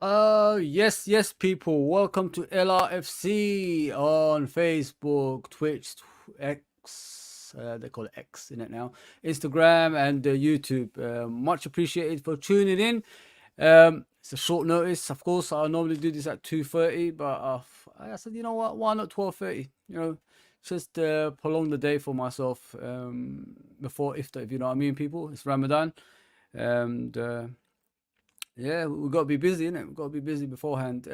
Yes, people. Welcome to LRFC on Facebook, Twitch, X. They call it X in it now. Instagram and YouTube. Much appreciated for tuning in. It's a short notice, of course. I normally do this at 2:30, but I said, you know what? Why not 12:30? Just prolong the day for myself before iftar. If you know what I mean, people. It's Ramadan, and yeah, we've got to be busy, innit? We've got to be busy beforehand.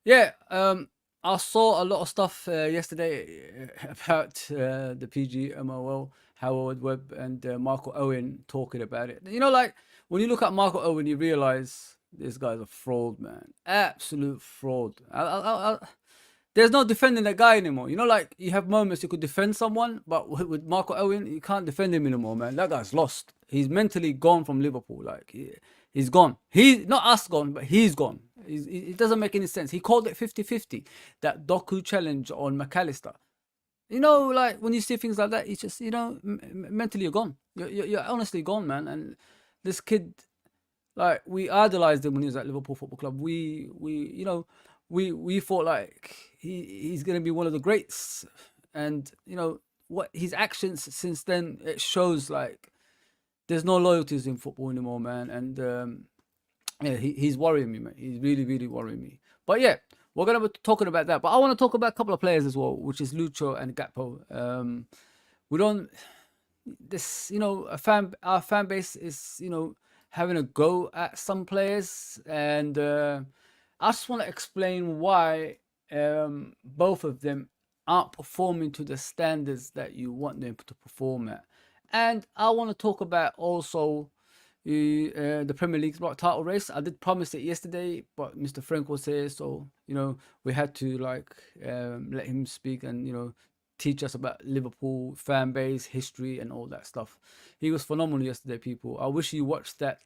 Yeah, I saw a lot of stuff yesterday about the PGMOL, Howard Webb, and Michael Owen talking about it. Like when you look at Michael Owen, you realize this guy's a fraud, man. Absolute fraud. There's no defending that guy anymore. Like you have moments you could defend someone, but with Michael Owen, you can't defend him anymore, man. That guy's lost. He's mentally gone from Liverpool. Like he's gone. He's not us gone, but he's gone. It doesn't make any sense. He called it 50-50, that Doku challenge on McAllister. Like when you see things like that, it's just mentally you're gone. You're honestly gone, man. And this kid, like we idolized him when he was at Liverpool Football Club. We thought like he's gonna be one of the greats, and what his actions since then, it shows like there's no loyalties in football anymore, man. And yeah, he's worrying me, man. He's really, really worrying me. But yeah, we're gonna be talking about that. But I want to talk about a couple of players as well, which is Lucho and Gakpo. We don't this our fan base is having a go at some players, and I just want to explain why both of them aren't performing to the standards that you want them to perform at. And I want to talk about also the Premier League's title race. I did promise it yesterday, but Mr. Frank was here, so we had to like let him speak and teach us about Liverpool fan base, history, and all that stuff. He was phenomenal yesterday, people. I wish you watched that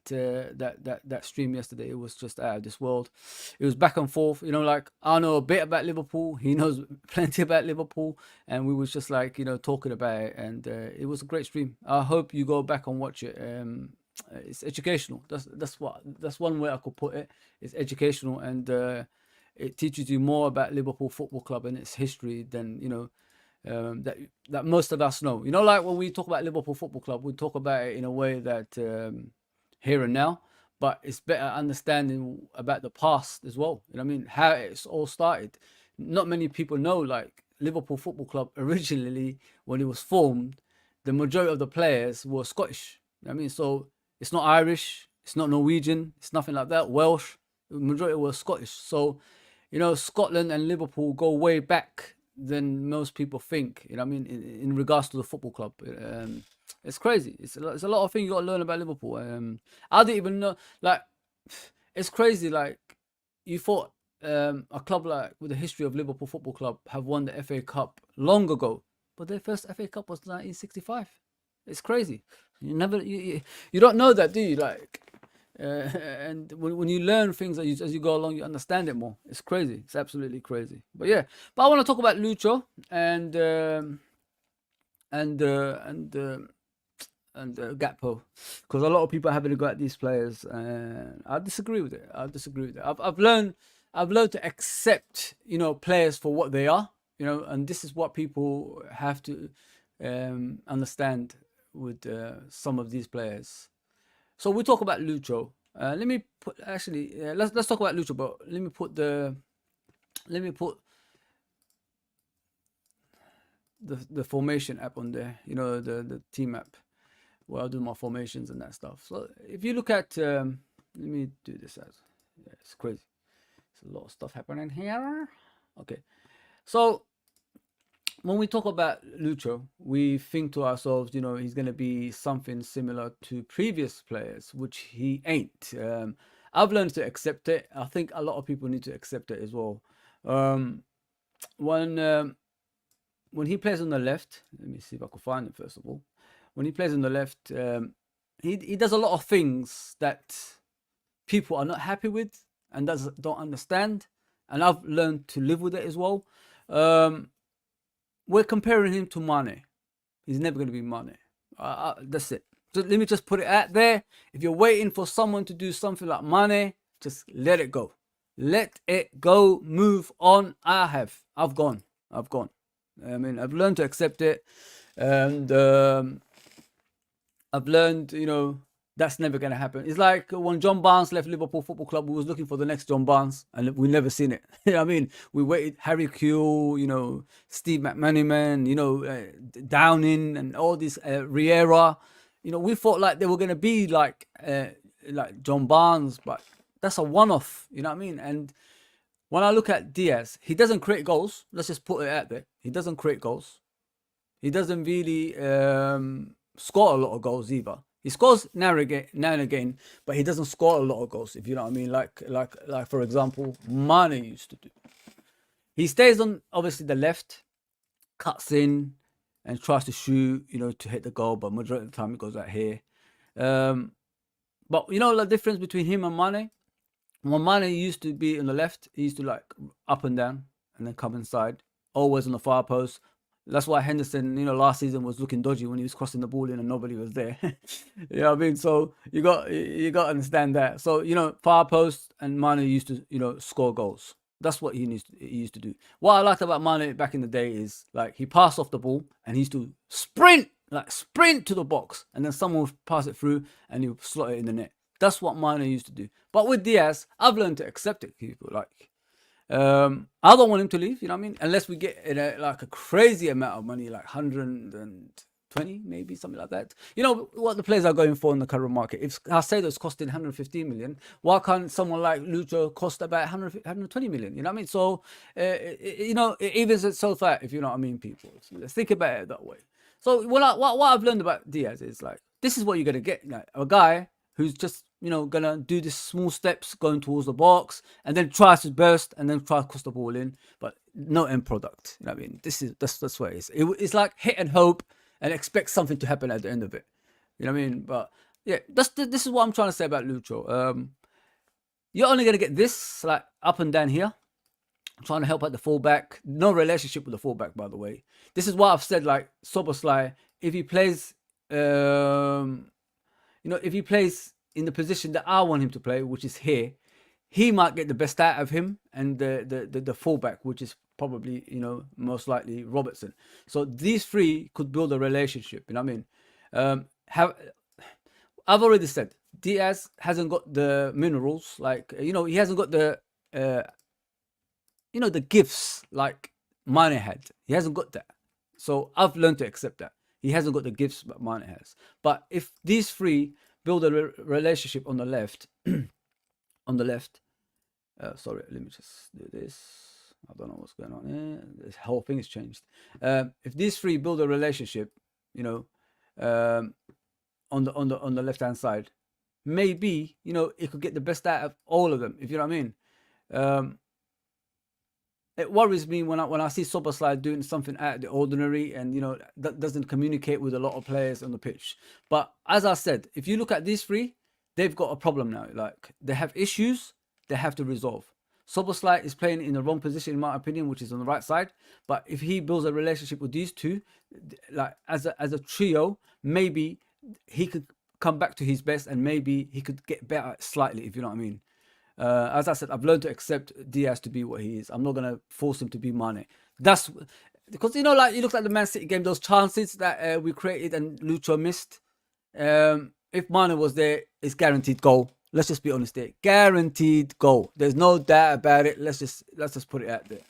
stream yesterday. It was just out of this world. It was back and forth. Like I know a bit about Liverpool. He knows plenty about Liverpool, and we was just like talking about it, and it was a great stream. I hope you go back and watch it. It's educational. That's one way I could put it. It's educational, and it teaches you more about Liverpool Football Club and its history than that most of us know. Like when we talk about Liverpool Football Club, we talk about it in a way that here and now, but it's better understanding about the past as well. I mean, how it's all started. Not many people know, like Liverpool Football Club originally, when it was formed, the majority of the players were Scottish. I mean, so it's not Irish, it's not Norwegian, it's nothing like that. Welsh, the majority were Scottish. So, Scotland and Liverpool go way back than most people think. I mean, in regards to the football club, it's crazy. It's a lot of things you got to learn about Liverpool. I didn't even know. Like, it's crazy. Like, you thought a club like with the history of Liverpool Football Club have won the FA Cup long ago, but their first FA Cup was 1965. It's crazy. You don't know that, do you? Like, and when you learn things as you go along, you understand it more. It's crazy. It's absolutely crazy. But yeah, but I want to talk about Lucho and Gakpo, because a lot of people are having a go at these players, and I disagree with it. I've learned to accept players for what they are. And this is what people have to understand with some of these players. So we talk about Lucho. Let me put actually. Let's talk about Lucho, but let me put the formation app on there. The team app where I do my formations and that stuff. So if you look at, let me do this as. Yeah, it's crazy. There's a lot of stuff happening here. Okay, so when we talk about Lucho, we think to ourselves, he's going to be something similar to previous players, which he ain't. I've learned to accept it. I think a lot of people need to accept it as well. When he plays on the left, let me see if I can find it first of all. When he plays on the left, he does a lot of things that people are not happy with and don't understand. And I've learned to live with it as well. We're comparing him to Mane. He's never going to be Mane. That's it. So let me just put it out there. If you're waiting for someone to do something like Mane, just let it go. Let it go. Move on. I've gone. I mean, I've learned to accept it, and I've learned, that's never going to happen. It's like when John Barnes left Liverpool Football Club, we was looking for the next John Barnes, and we never seen it. I mean, we waited Harry Kewell, Steve McManaman, Downing, and all this Riera. We thought like they were going to be like John Barnes, but that's a one-off. You know what I mean? And when I look at Diaz, he doesn't create goals. Let's just put it out there. He doesn't create goals. He doesn't really score a lot of goals either. He scores now and again, but he doesn't score a lot of goals, if you know what I mean. Like for example, Mane used to do. He stays on obviously the left, cuts in, and tries to shoot, to hit the goal, but majority of the time it goes out here. But the difference between him and Mane? When Mane used to be on the left, he used to like up and down and then come inside, always on the far post. That's why Henderson, last season was looking dodgy when he was crossing the ball in and nobody was there. You know what I mean? So you got to understand that. So far post, and Mane used to score goals. That's what he used to do. What I liked about Mane back in the day is like he passed off the ball and he used to sprint to the box, and then someone would pass it through and he would slot it in the net. That's what Mane used to do. But with Diaz, I've learned to accept it. People I don't want him to leave, you know what I mean? Unless we get in a crazy amount of money, like 120, maybe something like that. What the players are going for in the current market. If Caicedo's costing 115 million, why can't someone like Lucho cost about 120 million? You know what I mean? So, it evens itself out, if you know what I mean, people. So let's think about it that way. So what I've learned about Diaz is like, this is what you're going to get. A guy who's just, gonna do these small steps going towards the box and then tries to burst and then try to cross the ball in, but no end product. You know what I mean? That's what it is. It's like hit and hope and expect something to happen at the end of it. You know what I mean? But yeah, this is what I'm trying to say about Lucho. You're only gonna get this like up and down here. I'm trying to help out the fullback. No relationship with the fullback, by the way. This is what I've said. Like Szoboszlai, if he plays, if he plays in the position that I want him to play, which is here, he might get the best out of him and the fullback, which is probably, most likely Robertson. So these three could build a relationship, you know what I mean? I've already said, Diaz hasn't got the minerals, like, he hasn't got the, the gifts like Mane had. He hasn't got that. So I've learned to accept that. He hasn't got the gifts that Mane has. But if these three build a relationship on the left, sorry, let me just do this. I don't know what's going on here. This whole thing has changed. If these three build a relationship, on the left hand side, maybe it could get the best out of all of them. If you know what I mean. It worries me when I see Szoboszlai doing something out of the ordinary and, that doesn't communicate with a lot of players on the pitch. But as I said, if you look at these three, they've got a problem now. Like, they have issues they have to resolve. Szoboszlai is playing in the wrong position, in my opinion, which is on the right side. But if he builds a relationship with these two, like as a trio, maybe he could come back to his best and maybe he could get better slightly, if you know what I mean. As I said, I've learned to accept Diaz to be what he is. I'm not going to force him to be Mane. That's because, like you look at the Man City game, those chances that we created and Lucho missed. If Mane was there, it's guaranteed goal. Let's just be honest there. Guaranteed goal. There's no doubt about it. Let's just put it out there.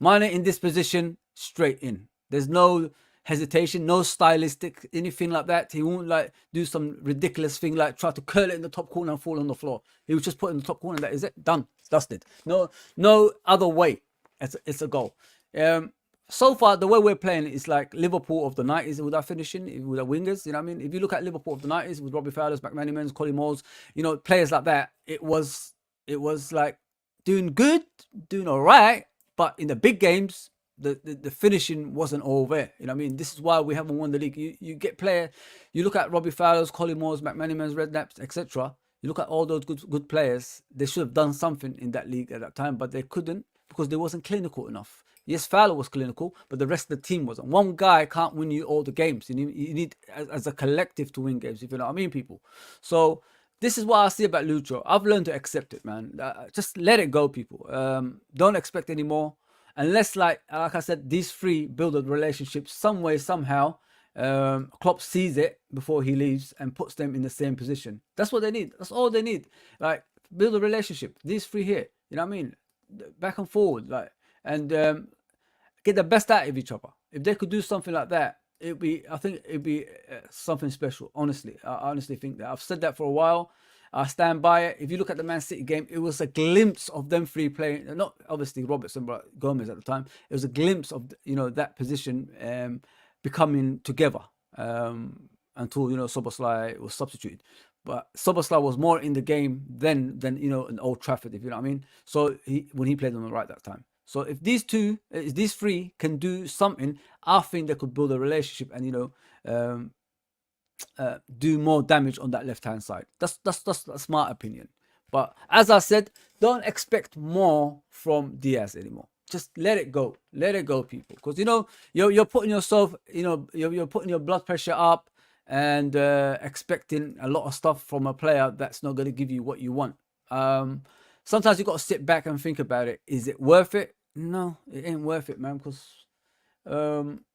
Mane in this position, straight in. There's no hesitation, no stylistic, anything like that. He won't like do some ridiculous thing like try to curl it in the top corner and fall on the floor. He would just put it in the top corner. That is it. Done. It's dusted. No other way. It's a goal. So far, the way we're playing is like Liverpool of the 90s with our finishing, with our wingers. You know what I mean? If you look at Liverpool of the 90s with Robbie Fowler's, McManaman's, Cody Moles, players like that, it was like doing good, doing all right, but in the big games, the finishing wasn't all there. You know what I mean? This is why we haven't won the league. You get player, you look at Robbie Fowler's, Colin Moore's, McManaman's, Redknapp's, etc. You look at all those good players. They should have done something in that league at that time, but they couldn't because they wasn't clinical enough. Yes, Fowler was clinical, but the rest of the team wasn't. One guy can't win you all the games. You need as a collective to win games, if you know what I mean, people. So this is what I see about Lucho. I've learned to accept it, man. Just let it go, people. Don't expect any more. Unless, like I said, these three build a relationship some way, somehow. Klopp sees it before he leaves and puts them in the same position. That's what they need. That's all they need. Like, build a relationship. These three here, you know what I mean? Back and forward, like, and get the best out of each other. If they could do something like that, I think it'd be something special. Honestly, I honestly think that. I've said that for a while. I stand by it. If you look at the Man City game, it was a glimpse of them three playing. Not obviously Robertson, but Gomez at the time. It was a glimpse of that position becoming together until Szoboszlai was substituted. But Szoboszlai was more in the game than in Old Trafford, if you know what I mean. So when he played on the right that time. So if these three can do something, I think they could build a relationship and do more damage on that left hand side. That's my opinion. But as I said, don't expect more from Diaz anymore. Just let it go, people. Because you're putting yourself, you're putting your blood pressure up and expecting a lot of stuff from a player that's not going to give you what you want. Sometimes you got to sit back and think about it. Is it worth it? No, it ain't worth it, man. Because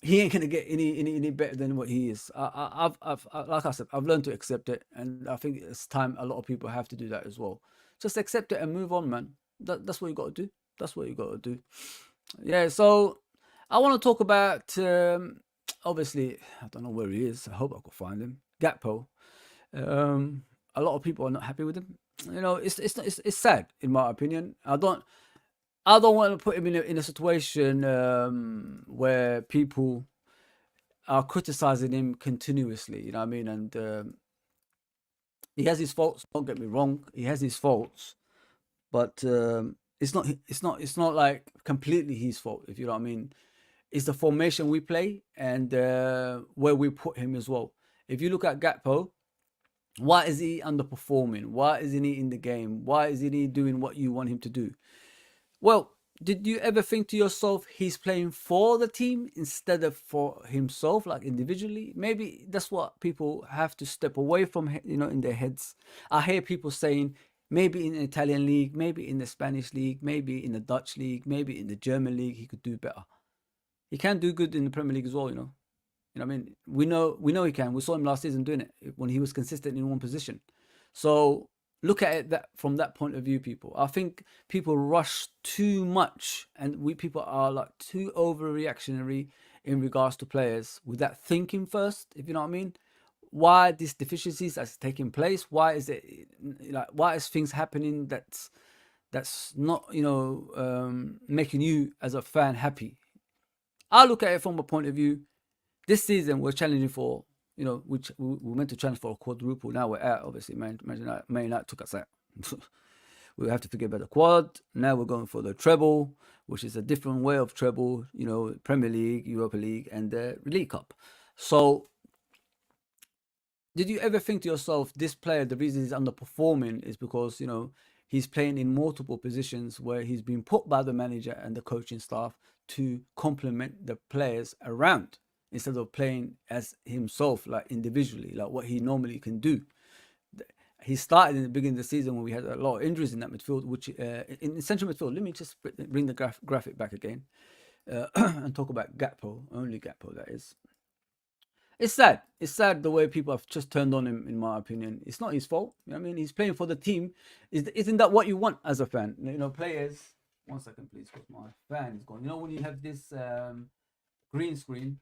he ain't gonna get any better than what he is. I've like I said, I've learned to accept it, and I think it's time a lot of people have to do that as well. Just accept it and move on, man. That's what you got to do. That's what you got to do. Yeah. So I want to talk about obviously, I don't know where he is. I hope I could find him. Gakpo. A lot of people are not happy with him. It's sad in my opinion. I don't want to put him in a situation where people are criticizing him continuously. You know what I mean? And he has his faults. Don't get me wrong. He has his faults, but it's not like completely his fault. If you know what I mean, it's the formation we play and where we put him as well. If you look at Gakpo, why is he underperforming? Why isn't he in the game? Why isn't he doing what you want him to do? Well, did you ever think to yourself he's playing for the team instead of for himself, like individually? Maybe that's what people have to step away from, in their heads. I hear people saying maybe in the Italian league, maybe in the Spanish league, maybe in the Dutch league, maybe in the German league, he could do better. He can do good in the Premier League as well, You know what I mean? We know he can. We saw him last season doing it when he was consistent in one position. So look at it from that point of view, people. I think people rush too much, and people are like too overreactionary in regards to players without thinking first, if you know what I mean. Why these deficiencies that's taking place? Why is it why is things happening that's not making you as a fan happy? I look at it from a point of view. This season we're challenging for, which we meant to challenge for a quadruple. Now we're out, obviously. Man United took us out. We have to forget about the quad. Now we're going for the treble, which is a different way of treble, Premier League, Europa League, and the League Cup. So did you ever think to yourself, this player, the reason he's underperforming is because, he's playing in multiple positions where he's been put by the manager and the coaching staff to complement the players around, instead of playing as himself, like individually, like what he normally can do. He started in the beginning of the season when we had a lot of injuries in that midfield, which in central midfield. Let me just bring the graphic back again and talk about Gakpo, only Gakpo, that is. It's sad. It's sad the way people have just turned on him, in my opinion. It's not his fault. I mean, he's playing for the team. Isn't that what you want as a fan? Players. 1 second, please, because my fan is gone. When you have this green screen,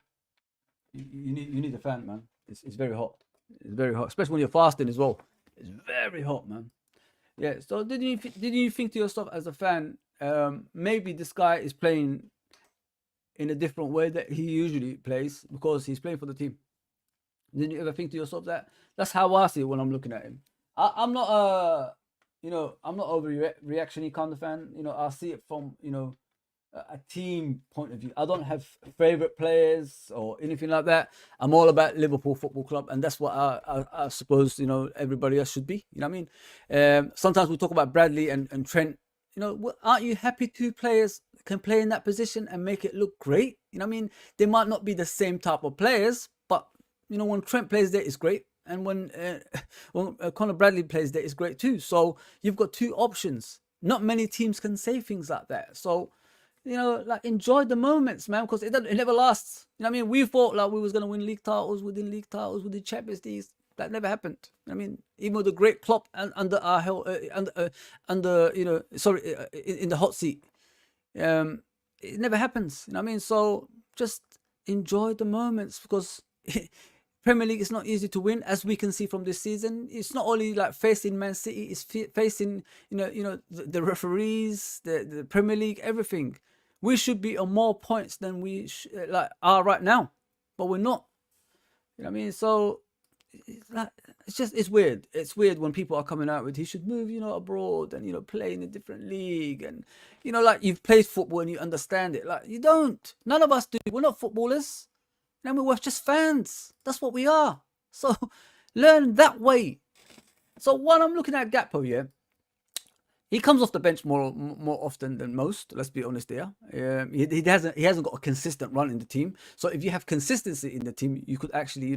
you need a fan, man. It's very hot. It's very hot, especially when you're fasting as well. It's very hot, man. Yeah. So did you think to yourself as a fan, maybe this guy is playing in a different way that he usually plays because he's playing for the team? Did you ever think to yourself that? That's how I see it when I'm looking at him. I'm not I'm not overreactionary kind of fan. I see it from a team point of view. I don't have favorite players or anything like that. I'm all about Liverpool Football Club, and that's what I suppose everybody else should be. You know what I mean? Sometimes we talk about Bradley and Trent. Aren't you happy two players can play in that position and make it look great? You know what I mean? They might not be the same type of players, but when Trent plays there, it's great. and when Conor Bradley plays there, it's great too. So you've got two options. Not many teams can say things like that. So, like, enjoy the moments, man, because it never lasts. You know what I mean? We thought like we was gonna win league titles, within league titles, within Champions League. That never happened. I mean, even with the great Klopp under our under in the hot seat, it never happens. You know what I mean? So just enjoy the moments, because Premier League is not easy to win, as we can see from this season. It's not only like facing Man City; it's facing the referees, the Premier League, everything. We should be on more points than we are right now, but we're not. You know what I mean? So it's weird. It's weird when people are coming out with he should move, abroad and play in a different league, and like, you've played football and you understand it. Like, you don't. None of us do. We're not footballers. We're just fans. That's what we are. So learn that way. So when I'm looking at Gakpo, yeah, he comes off the bench more often than most. Let's be honest here. He hasn't got a consistent run in the team. So if you have consistency in the team, you could actually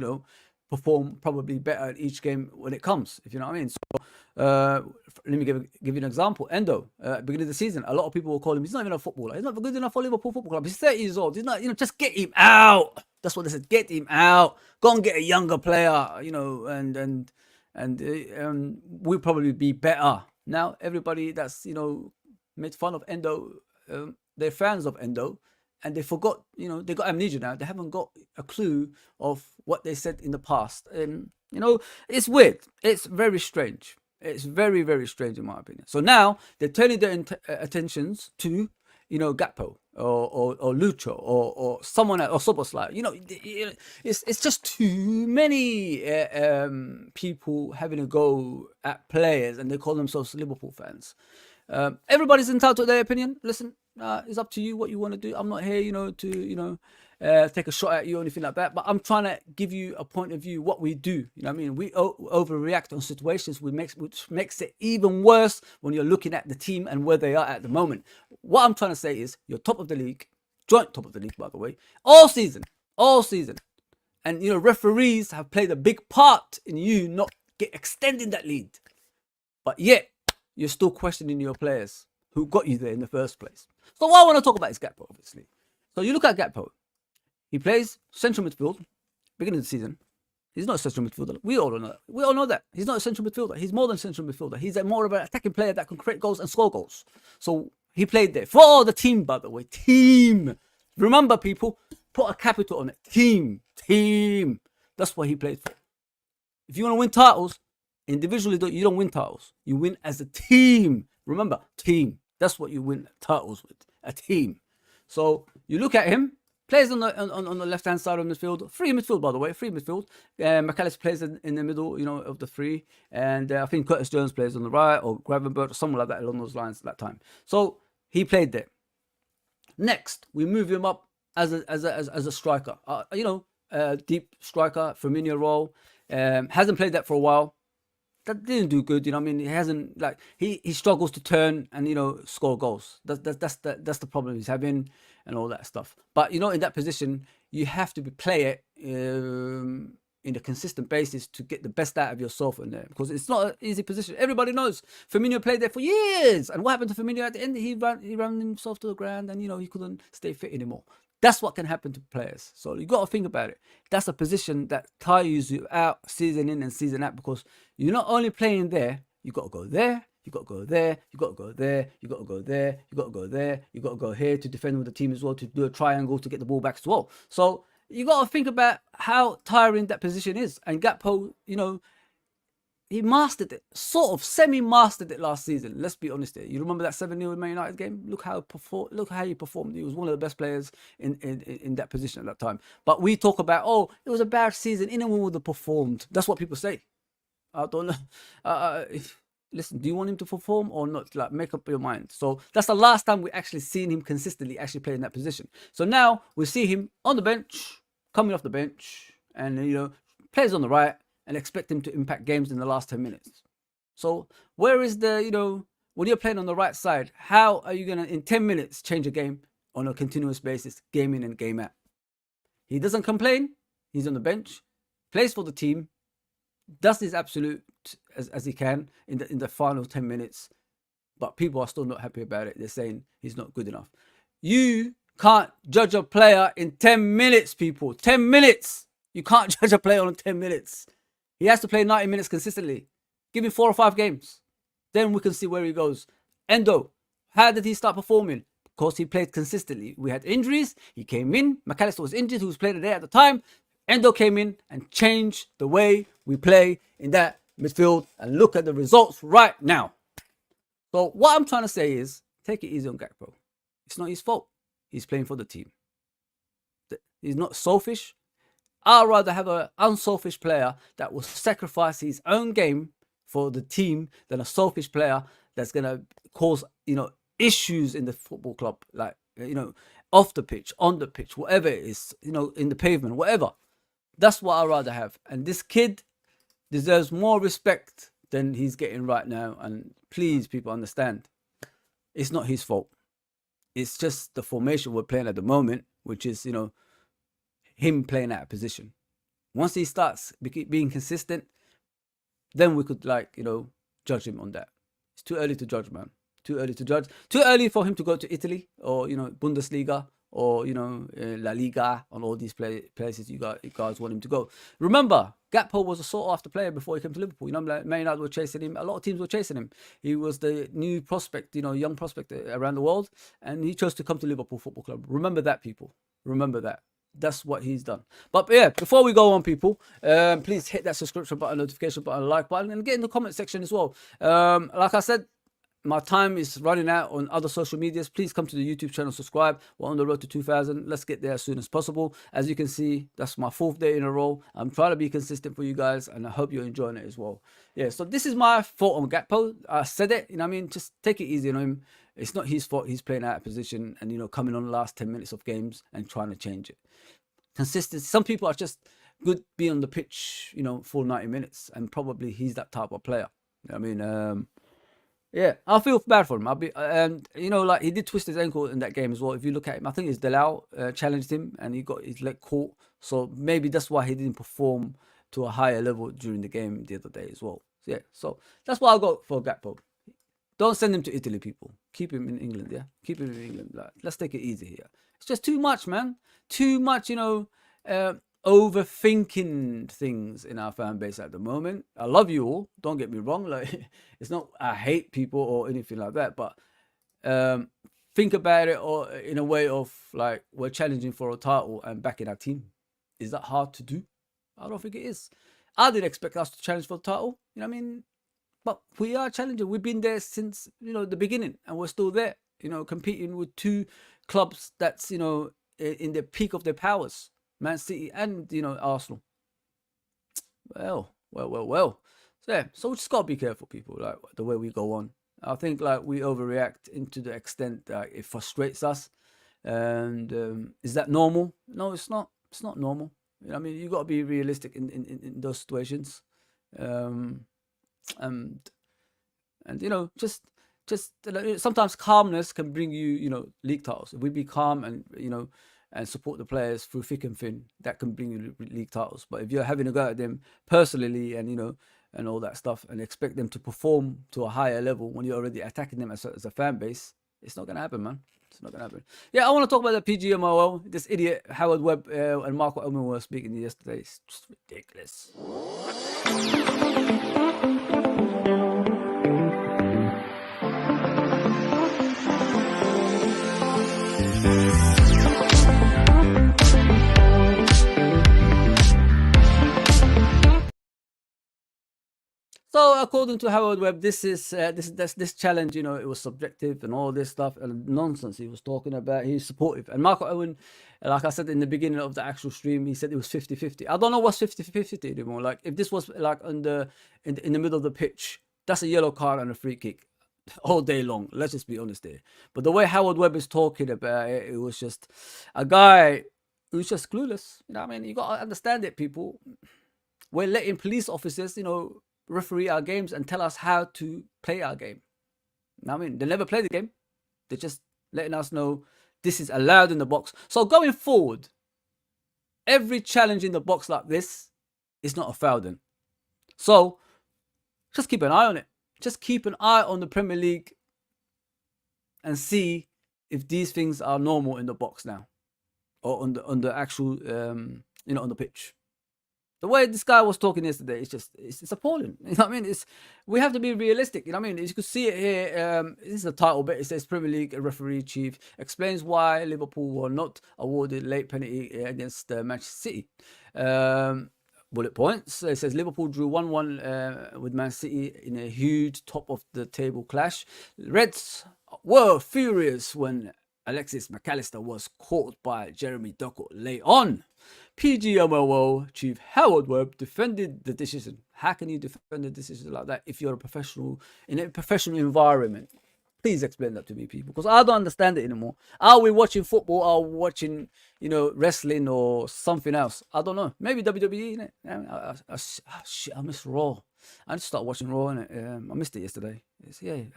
perform probably better in each game when it comes. If you know what I mean. So let me give you an example. Endo, beginning of the season, a lot of people will call him, he's not even a footballer. He's not good enough for Liverpool Football Club. He's 30 years old. He's not, just get him out. That's what they said. Get him out. Go and get a younger player, and we'll probably be better. Now everybody that's made fun of Endo, they're fans of Endo, and they forgot. They got amnesia now. They haven't got a clue of what they said in the past. It's weird. It's very strange. It's very, very strange in my opinion. So now they're turning their attentions to Gakpo or Lucho or someone else, or Soboslai. It's just too many people having a go at players, and they call themselves Liverpool fans. Everybody's entitled to their opinion. Listen, it's up to you what you want to do. I'm not here, to take a shot at you or anything like that. But I'm trying to give you a point of view what we do. You know what I mean? We overreact on situations, which makes it even worse when you're looking at the team and where they are at the moment. What I'm trying to say is, you're top of the league, joint top of the league, by the way, all season. And referees have played a big part in you not extending that lead. But yet, you're still questioning your players who got you there in the first place. So what I want to talk about is Gakpo, obviously. So you look at Gakpo. He plays central midfield, beginning of the season. He's not a central midfielder. We all know that. We all know that. He's not a central midfielder. He's more than central midfielder. He's more of an attacking player that can create goals and score goals. So he played there for the team, by the way. Team. Remember, people, put a capital on it. Team. That's what he played for. If you want to win titles, individually, you don't win titles. You win as a team. Remember, team. That's what you win titles with. A team. So you look at him. Plays on the left-hand side of the midfield. Free midfield, by the way. Free midfield. McAllister plays in the middle, of the three. And I think Curtis Jones plays on the right, or Gravenberch, or someone like that along those lines at that time. So he played there. Next, we move him up as a striker. Deep striker, Firmino role. Hasn't played that for a while. That didn't do good, He hasn't, he struggles to turn and score goals. That's the problem he's having and all that stuff. But in that position, you have to play it in a consistent basis to get the best out of yourself in there, because it's not an easy position. Everybody knows Firmino played there for years, and what happened to Firmino at the end? He ran himself to the ground, and he couldn't stay fit anymore. That's what can happen to players. So you got to think about it. That's a position that tires you out season in and season out, because you're not only playing there, you got to go there, you got to go there, you got to go there, you got to go there, you got to go there, you got to go here to defend with the team as well, to do a triangle to get the ball back as well. So you got to think about how tiring that position is. And Gakpo, he mastered it, sort of semi-mastered it last season. Let's be honest here. You remember that 7-0 Man United game? Look how he performed. He was one of the best players in that position at that time. But we talk about, it was a bad season. Anyone would have performed. That's what people say. I don't know. Listen, do you want him to perform or not? Make up your mind. So that's the last time we actually seen him consistently actually play in that position. So now we see him on the bench, coming off the bench, and plays on the right, and expect him to impact games in the last 10 minutes. So where is the, when you're playing on the right side, how are you going to, in 10 minutes, change a game on a continuous basis, game in and game out? He doesn't complain. He's on the bench, plays for the team, does his absolute as he can in the final 10 minutes, but people are still not happy about it. They're saying he's not good enough. You can't judge a player in 10 minutes, people. 10 minutes. You can't judge a player on 10 minutes. He has to play 90 minutes consistently. Give him 4 or 5 games. Then we can see where he goes. Endo, how did he start performing? Because he played consistently. We had injuries. He came in. McAllister was injured, who was playing there at the time. Endo came in and changed the way we play in that midfield. And look at the results right now. So what I'm trying to say is, take it easy on Gakpo. It's not his fault. He's playing for the team. He's not selfish. I'd rather have an unselfish player that will sacrifice his own game for the team than a selfish player that's going to cause, issues in the football club, like, off the pitch, on the pitch, whatever it is, in the pavement, whatever. That's what I'd rather have. And this kid deserves more respect than he's getting right now. And please, people, understand, it's not his fault. It's just the formation we're playing at the moment, which is, him playing out of position. Once he starts being consistent, then we could, judge him on that. It's too early to judge, man. Too early to judge. Too early for him to go to Italy or, Bundesliga or, La Liga and all these places you guys want him to go. Remember, Gakpo was a sought-after player before he came to Liverpool. Man United were chasing him. A lot of teams were chasing him. He was the new prospect, young prospect around the world. And he chose to come to Liverpool Football Club. Remember that, people. Remember that. That's what he's done. But yeah, before we go on, people, please hit that subscription button, notification button, like button, and get in the comment section as well. Like I said, my time is running out on other social medias. Please come to the YouTube channel, subscribe. We're on the road to 2,000. Let's get there as soon as possible. As you can see, that's my 4th day in a row. I'm trying to be consistent for you guys, and I hope you're enjoying it as well. Yeah, so this is my thought on Gakpo. I said it, just take it easy on him. It's not his fault. He's playing out of position and, coming on the last 10 minutes of games and trying to change it. Consistency. Some people are just good being on the pitch, for 90 minutes, and probably he's that type of player. Yeah, I feel bad for him. He did twist his ankle in that game as well. If you look at him, I think it's Delau challenged him and he got his leg caught. So maybe that's why he didn't perform to a higher level during the game the other day as well. Yeah, so that's what I got for Gakpo. Don't send him to Italy, people. Keep him in England, yeah? Keep him in England. Let's take it easy here. It's just too much, man. Too much, overthinking things in our fan base at the moment. I love you all. Don't get me wrong. It's not I hate people or anything like that. But think about it or in a way of we're challenging for a title and backing our team. Is that hard to do? I don't think it is. I didn't expect us to challenge for the title. But we are challenging. We've been there since, the beginning, and we're still there, competing with 2 clubs that's, in the peak of their powers, Man City and, Arsenal. Well. So, yeah, so we just got to be careful, people, the way we go on. I think, we overreact into the extent that it frustrates us. And is that normal? No, it's not. It's not normal. You got to be realistic in those situations. And just sometimes calmness can bring you league titles. If we be calm and and support the players through thick and thin, that can bring you league titles. But if you're having a go at them personally and and all that stuff and expect them to perform to a higher level when you're already attacking them as a fan base, it's not gonna happen, man. It's not gonna happen. Yeah, I want to talk about the PGMOL. This idiot Howard Webb and Marco Owen were speaking yesterday. It's just ridiculous. So according to Howard Webb, this challenge, it was subjective and all this stuff and nonsense he was talking about. He's supportive. And Marco Owen, like I said in the beginning of the actual stream, he said it was 50-50. I don't know what's 50-50 anymore. If this was in the middle of the pitch, that's a yellow card and a free kick all day long. Let's just be honest there. But the way Howard Webb is talking about it, it was just a guy who's just clueless. You got to understand it, people. We're letting police officers, referee our games and tell us how to play our game. They never play the game. They're just letting us know this is allowed in the box. So going forward, every challenge in the box like this is not a foul then. So just keep an eye on it. Just keep an eye on the Premier League and see if these things are normal in the box now, or on the actual on the pitch. The way this guy was talking yesterday, it's appalling. You know what I mean? We have to be realistic. You know what I mean? You can see it here. This is the title bit. It says Premier League referee chief explains why Liverpool were not awarded late penalty against Manchester City. Bullet points. It says Liverpool drew 1-1 with Man City in a huge top of the table clash. Reds were furious when Alexis McAllister was caught by Jeremy Doku late on. PGMOL chief Howard Webb defended the decision. How can you defend a decision like that if you're a professional in a professional environment? Please explain that to me, people, because I don't understand it anymore. Are we watching football? Are we watching, wrestling or something else? I don't know. Maybe WWE, innit? Shit, I miss Raw. I need to start watching Raw, innit? I missed it yesterday.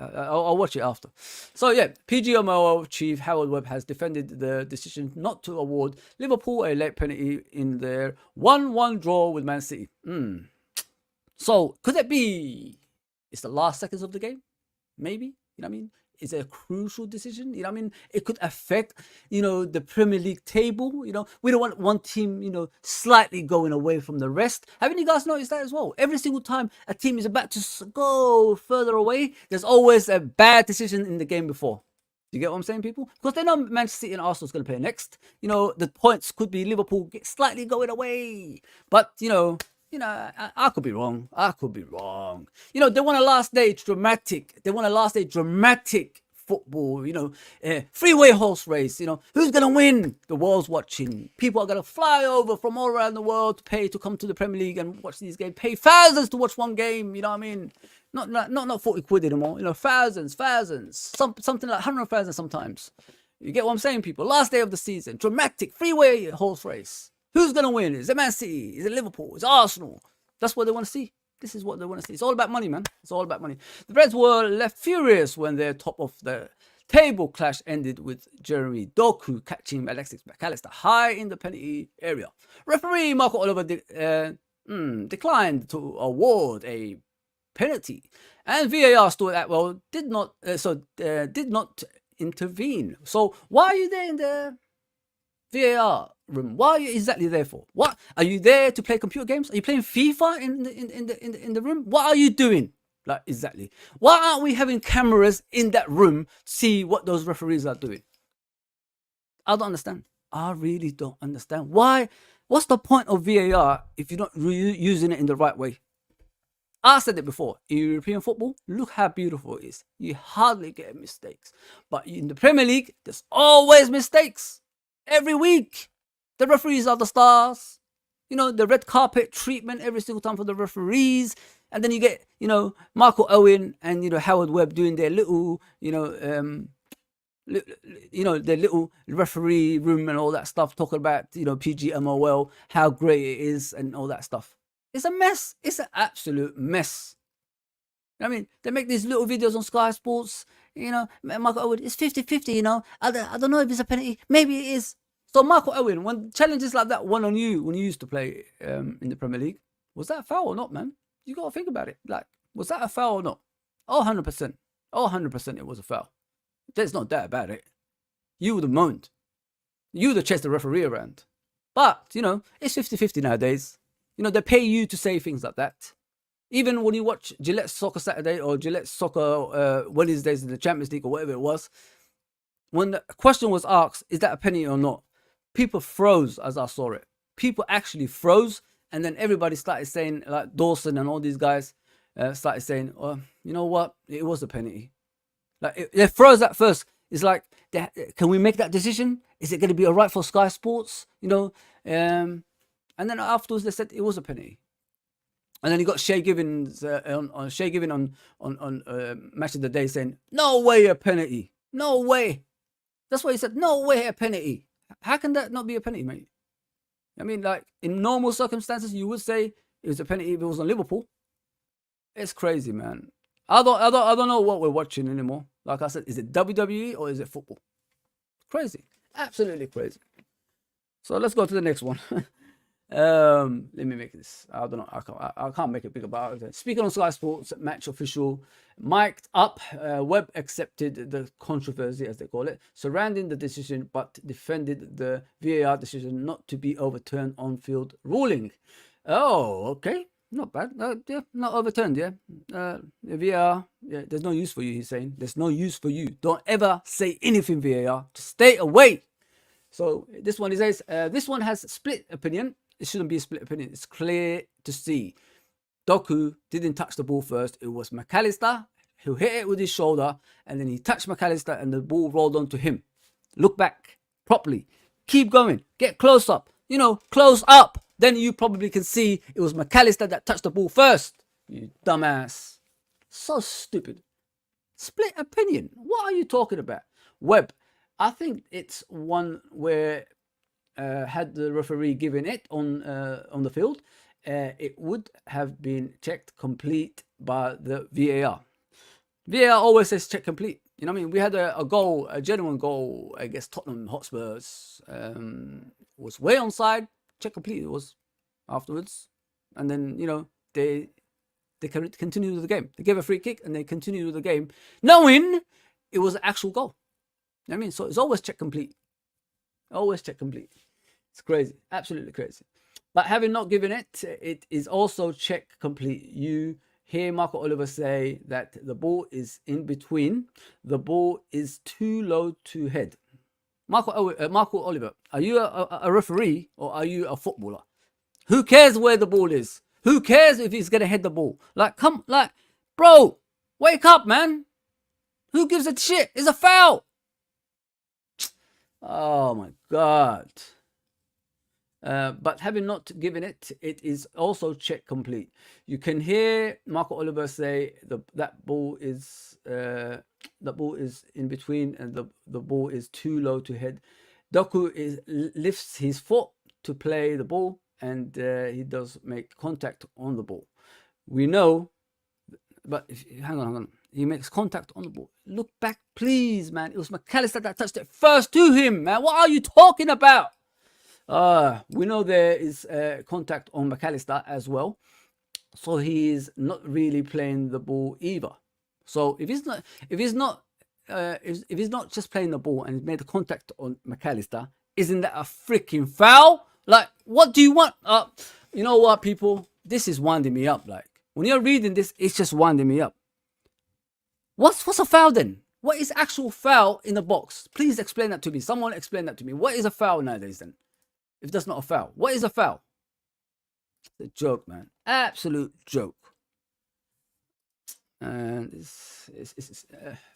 I'll watch it after. So, yeah, PGMOL chief Howard Webb has defended the decision not to award Liverpool a late penalty in their 1-1 draw with Man City. So, could it be it's the last seconds of the game? Maybe. You know what I mean? It's a crucial decision. You know what I mean? It could affect, the Premier League table. We don't want one team, slightly going away from the rest. Haven't you guys noticed that as well? Every single time a team is about to go further away, there's always a bad decision in the game before. Do you get what I'm saying, people? Because they know Manchester City and Arsenal's going to play next. The points could be Liverpool slightly going away. But, I could be wrong. They want a last day dramatic. Football, freeway horse race. Who's going to win? The world's watching. People are going to fly over from all around the world to pay to come to the Premier League and watch these games. Pay thousands to watch one game. You know what I mean? Not 40 quid anymore. Thousands. Something like 100,000 sometimes. You get what I'm saying, people? Last day of the season. Dramatic freeway horse race. Who's going to win? Is it Man City? Is it Liverpool? Is it Arsenal? That's what they want to see. This is what they want to see. It's all about money, man. It's all about money. The Reds were left furious when their top of the table clash ended with Jeremy Doku catching Alexis McAllister high in the penalty area. Referee Marco Oliver declined to award a penalty, and VAR stood at did not intervene. So why are you there in the VAR room? What are you exactly there for? What are you there to play computer games? Are you playing FIFA in the room? What are you doing? Like, exactly. Why aren't we having cameras in that room to see what those referees are doing? I don't understand. I really don't understand. Why? What's the point of VAR if you're not using it in the right way? I said it before. In European football, look how beautiful it is. You hardly get mistakes. But in the Premier League, there's always mistakes. Every week, the referees are the stars. The red carpet treatment every single time for the referees. And then you get, Michael Owen and, Howard Webb doing their little, their little referee room and all that stuff, talking about, PGMOL, how great it is and all that stuff. It's a mess. It's an absolute mess. I mean, they make these little videos on Sky Sports. Michael Owen, it's 50-50, I don't know if it's a penalty. Maybe it is. So Michael Owen, when challenges like that won on you when you used to play in the Premier League, was that a foul or not, man? You got to think about it. Like, was that a foul or not? Oh, 100%. Oh, 100% it was a foul. There's no doubt about it. You would have moaned. You would have chased the referee around. But, it's 50-50 nowadays. They pay you to say things like that. Even when you watch Gillette Soccer Saturday or Gillette Soccer Wednesdays in the Champions League or whatever it was, when the question was asked, is that a penalty or not? People froze as I saw it. People actually froze, and then everybody started saying, like Dawson and all these guys started saying, oh, you know what? It was a penalty. Like, they froze at first. It's like, can we make that decision? Is it going to be all right for Sky Sports? And then afterwards they said it was a penalty. And then you got Shay Givens on Match of the Day saying, no way a penalty. No way. That's why he said, no way a penalty. How can that not be a penalty, mate? I mean, like, in normal circumstances, you would say it was a penalty if it was on Liverpool. It's crazy, man. I don't know what we're watching anymore. Like I said, is it WWE or is it football? Crazy. Absolutely crazy. So let's go to the next one. Let me make this. I don't know. I can't make it big about it. Speaking on Sky Sports, match official mic'd up. Webb accepted the controversy, as they call it, surrounding the decision, but defended the VAR decision not to be overturned on-field ruling. Oh, okay. Not bad. Yeah, not overturned, yeah. VAR, yeah, there's no use for you, he's saying. There's no use for you. Don't ever say anything, VAR. Just stay away. So this one, he says, this one has split opinion. It shouldn't be a split opinion. It's clear to see. Doku didn't touch the ball first. It was McAllister who hit it with his shoulder, and then he touched McAllister and the ball rolled onto him. Look back properly. Keep going. Get close up. You know, close up. Then you probably can see it was McAllister that touched the ball first. You dumbass. So stupid. Split opinion. What are you talking about? Webb. I think it's one where had the referee given it on the field, it would have been checked complete by the VAR. VAR always says check complete. You know what I mean? We had a goal, a genuine goal against Tottenham Hotspurs. Was way onside. Check complete it was afterwards. And then, you know, they continued with the game. They gave a free kick and they continued with the game, knowing it was an actual goal. You know what I mean? So it's always check complete. Always check complete. It's crazy. Absolutely crazy. But having not given it, it is also check complete. You hear Marco Oliver say that the ball is in between. The ball is too low to head. Marco Oliver, are you a referee or are you a footballer? Who cares where the ball is? Who cares if he's going to head the ball? Like, bro, wake up, man. Who gives a shit? It's a foul. Oh my God. But having not given it, it is also check complete. You can hear Marco Oliver say that ball is in between and the ball is too low to head. Doku lifts his foot to play the ball and he does make contact on the ball. We know, but hang on. He makes contact on the ball. Look back, please, man. It was McAllister that touched it first to him, man. What are you talking about? We know there is contact on McAllister as well. So he is not really playing the ball either. So if he's not just playing the ball and he's made the contact on McAllister, isn't that a freaking foul? Like, what do you want? You know what, people? This is winding me up. Like, when you're reading this, it's just winding me up. What's a foul then? What is actual foul in the box? Please explain that to me. Someone explain that to me. What is a foul nowadays then? If that's not a foul, what is a foul? It's a joke, man. Absolute joke. And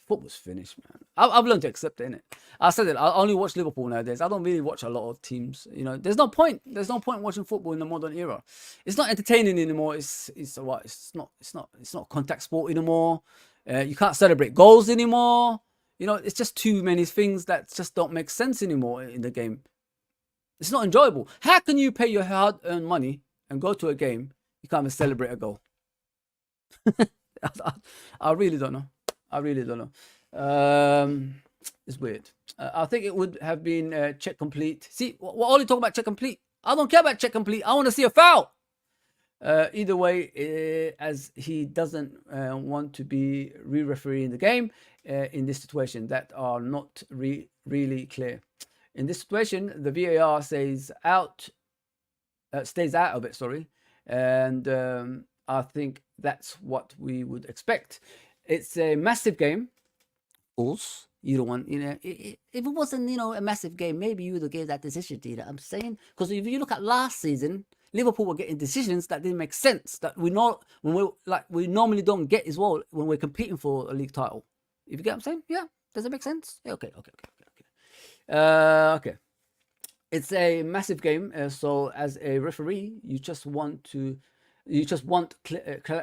football's finished, man. I've learned to accept it, innit? I said it. I only watch Liverpool nowadays. I don't really watch a lot of teams. You know, there's no point. There's no point watching football in the modern era. It's not entertaining anymore. It's not contact sport anymore. You can't celebrate goals anymore. You know, it's just too many things that just don't make sense anymore in the game. It's not enjoyable. How can you pay your hard-earned money and go to a game? You can't even celebrate a goal. I really don't know. I really don't know. It's weird. I think it would have been check complete. See, we're only talking about check complete. I don't care about check complete. I want to see a foul. Either way, as he doesn't want to be re-refereeing the game in this situation that are not really clear. In this situation, the VAR stays out of it, sorry. And I think that's what we would expect. It's a massive game. Of course, you don't want, you know, if it wasn't, you know, a massive game, maybe you would have gave that decision, you know what I'm saying? Because if you look at last season, Liverpool were getting decisions that didn't make sense, that we normally don't get as well when we're competing for a league title. If you get what I'm saying? Yeah. Does it make sense? Yeah, okay. Okay. It's a massive game, so as a referee, you just want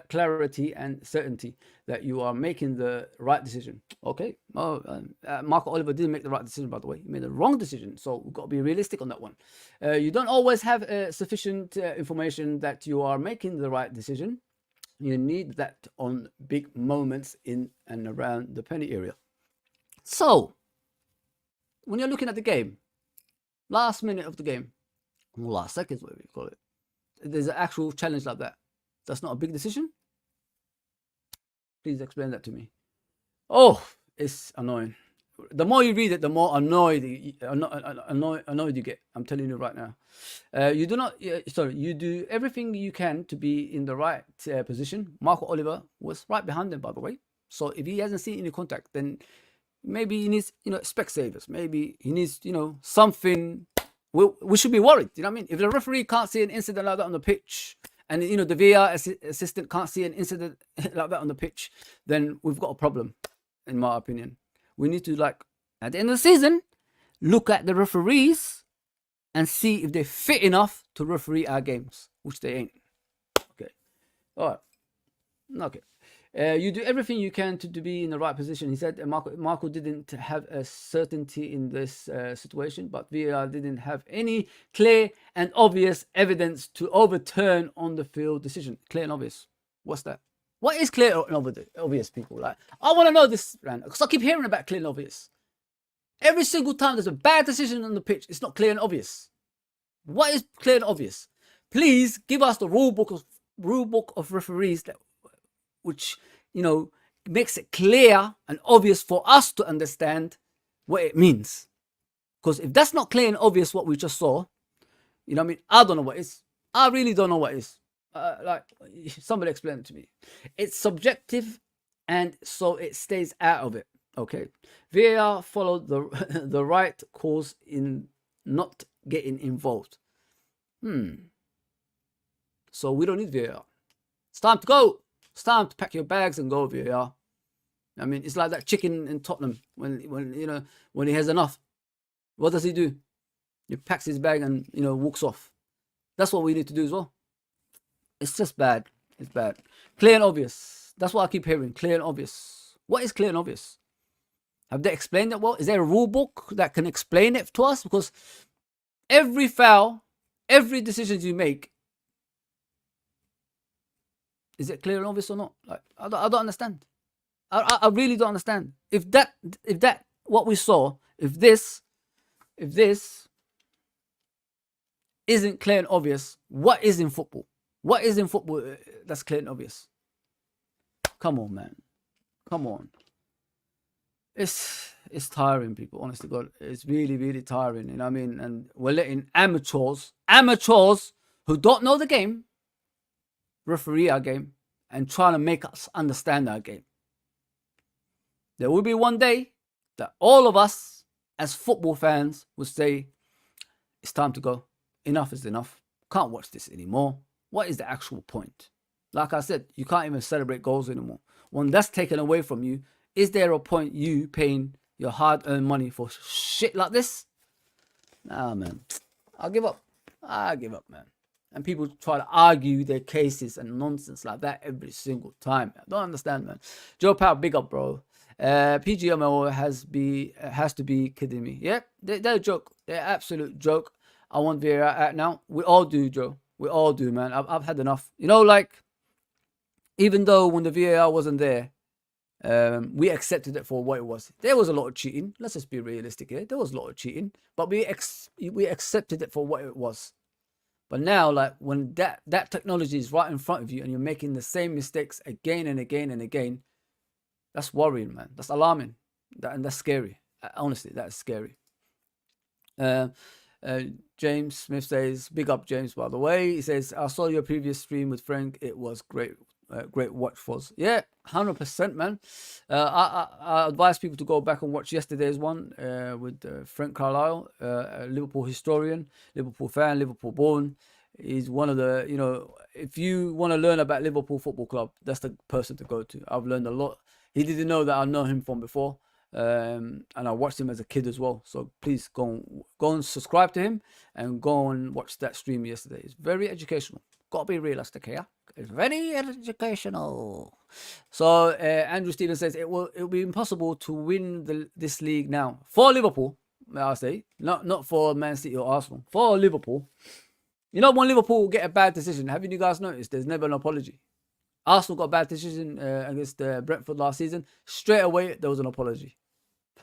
clarity and certainty that you are making the right decision. Okay. Marco Oliver didn't make the right decision, by the way. He made the wrong decision, so we've got to be realistic on that one. You don't always have sufficient information that you are making the right decision. You need that on big moments in and around the penalty area. So, when you're looking at the game, last minute of the game, last seconds, whatever you call it, there's an actual challenge like that. That's not a big decision. Please explain that to me. Oh, it's annoying. The more you read it, the more annoyed you get. I'm telling you right now. You do everything you can to be in the right position. Marco Oliver was right behind him, by the way. So if he hasn't seen any contact, then maybe he needs, spec savers. Maybe he needs, something. We should be worried. You know what I mean? If the referee can't see an incident like that on the pitch, and the VAR assistant can't see an incident like that on the pitch, then we've got a problem, in my opinion. We need to, like, at the end of the season, look at the referees and see if they're fit enough to referee our games, which they ain't. Okay. All right. Okay. You do everything you can to be in the right position. He said Marco didn't have a certainty in this situation, but VAR didn't have any clear and obvious evidence to overturn on the field decision. Clear and obvious. What's that? What is clear and obvious, people? Like, I want to know this, man, because I keep hearing about clear and obvious. Every single time there's a bad decision on the pitch, it's not clear and obvious. What is clear and obvious? Please give us the rule book of referees which, makes it clear and obvious for us to understand what it means. Because if that's not clear and obvious what we just saw, I mean, I don't know what it is. I really don't know what it is. Like, somebody explain it to me. It's subjective, and so it stays out of it. Okay. VAR followed the right course in not getting involved. So we don't need VAR. It's time to go. It's time to pack your bags and go, VAR. I mean, it's like that chicken in Tottenham when he has enough. What does he do? He packs his bag and walks off. That's what we need to do as well. It's just bad. It's bad. Clear and obvious. That's what I keep hearing. Clear and obvious. What is clear and obvious? Have they explained it well? Is there a rule book that can explain it to us? Because every foul, every decision you make, is it clear and obvious or not? Like, I don't understand. I really don't understand. If that what we saw, if this isn't clear and obvious, what is in football? What is in football that's clear and obvious? Come on, man. Come on. It's tiring, people. Honestly, God, it's really, really tiring. You know what I mean? And we're letting amateurs who don't know the game, referee our game and trying to make us understand our game. There will be one day that all of us as football fans will say, it's time to go. Enough is enough. Can't watch this anymore. What is the actual point? Like I said, you can't even celebrate goals anymore. When that's taken away from you, is there a point you paying your hard-earned money for shit like this? Nah, man. I give up, man. And people try to argue their cases and nonsense like that every single time. I don't understand, man. Joe Powell, big up, bro. PGMOL has to be kidding me. Yeah, they're a joke. They're an absolute joke. I want VAR out now. We all do, Joe. We all do, man. I've had enough. Like, even though when the VAR wasn't there, we accepted it for what it was. There was a lot of cheating. Let's just be realistic here. There was a lot of cheating, but we accepted it for what it was. But now, like, when that technology is right in front of you and you're making the same mistakes again and again and again, that's worrying, man. That's alarming. And that's scary. Honestly, that's scary. James Smith says, big up James, by the way. He says, I saw your previous stream with Frank. It was great. Great watch for us. Yeah, 100%, man. I advise people to go back and watch yesterday's one with Frank Carlisle, a Liverpool historian, Liverpool fan, Liverpool born. He's one of the, if you want to learn about Liverpool Football Club, that's the person to go to. I've learned a lot. He didn't know that I know him from before. And I watched him as a kid as well. So please go and subscribe to him and go and watch that stream yesterday. It's very educational. Got to be realistic here. It's very educational. So Andrew Stevens says it will be impossible to win this league now for Liverpool. I say not for Man City or Arsenal. For Liverpool. When Liverpool get a bad decision, haven't you guys noticed? There's never an apology. Arsenal got a bad decision against Brentford last season. Straight away there was an apology.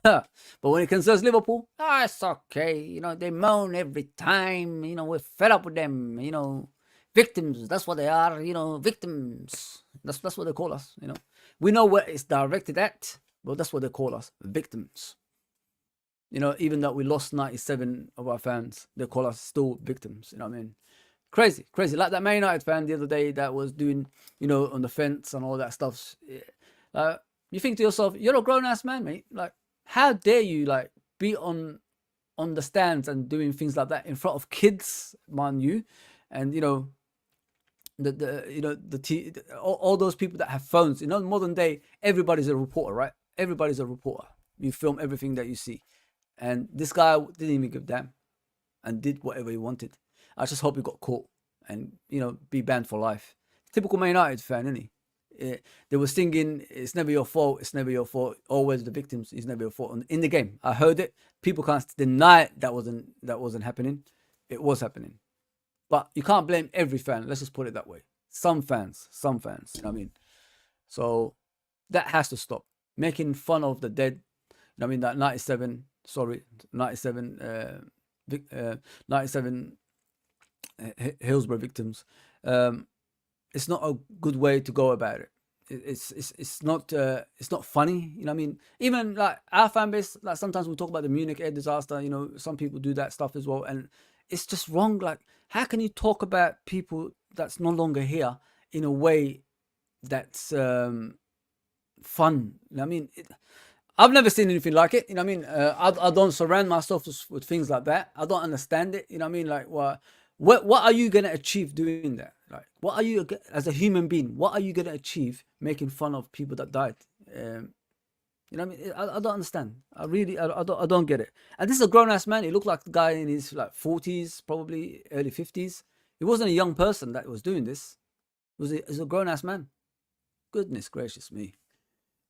But when it concerns Liverpool, it's okay. They moan every time. We're fed up with them. victims. That's what they are, victims. That's what they call us, We know where it's directed at, but that's what they call us, victims. Even though we lost 97 of our fans, they call us still victims. Crazy. Like that Man United fan the other day that was doing, on the fence and all that stuff. You think to yourself, you're a grown ass man, mate. Like, how dare you be on the stands and doing things like that in front of kids, mind you, and all those people that have phones. Modern day, everybody's a reporter, right? Everybody's a reporter. You film everything that you see, and this guy didn't even give a damn and did whatever he wanted. I just hope he got caught and be banned for life. Typical Man United fan, isn't he? They were singing, "It's never your fault, it's never your fault, always the victims, it's never your fault." In the game, I heard it. People can't deny it. That wasn't happening. It was happening. But you can't blame every fan. Let's just put it that way. Some fans. You know what I mean? So that has to stop. Making fun of the dead. You know what I mean? That 97 Hillsborough victims. It's not a good way to go about it. It's not funny. You know what I mean? Even like our fan base, like sometimes we talk about the Munich air disaster. Some people do that stuff as well, and it's just wrong. Like, how can you talk about people that's no longer here in a way that's fun? You know what I mean? I've never seen anything like it. You know what I mean? I don't surround myself with things like that. I don't understand it. You know what I mean? Like, what are you gonna achieve doing that? Like, what are you as a human being? What are you gonna achieve making fun of people that died? You know what I mean? I don't understand. I don't get it. And this is a grown ass man. He looked like a guy in his 40s, probably early 50s. He wasn't a young person that was doing this. It was a grown ass man. Goodness gracious me.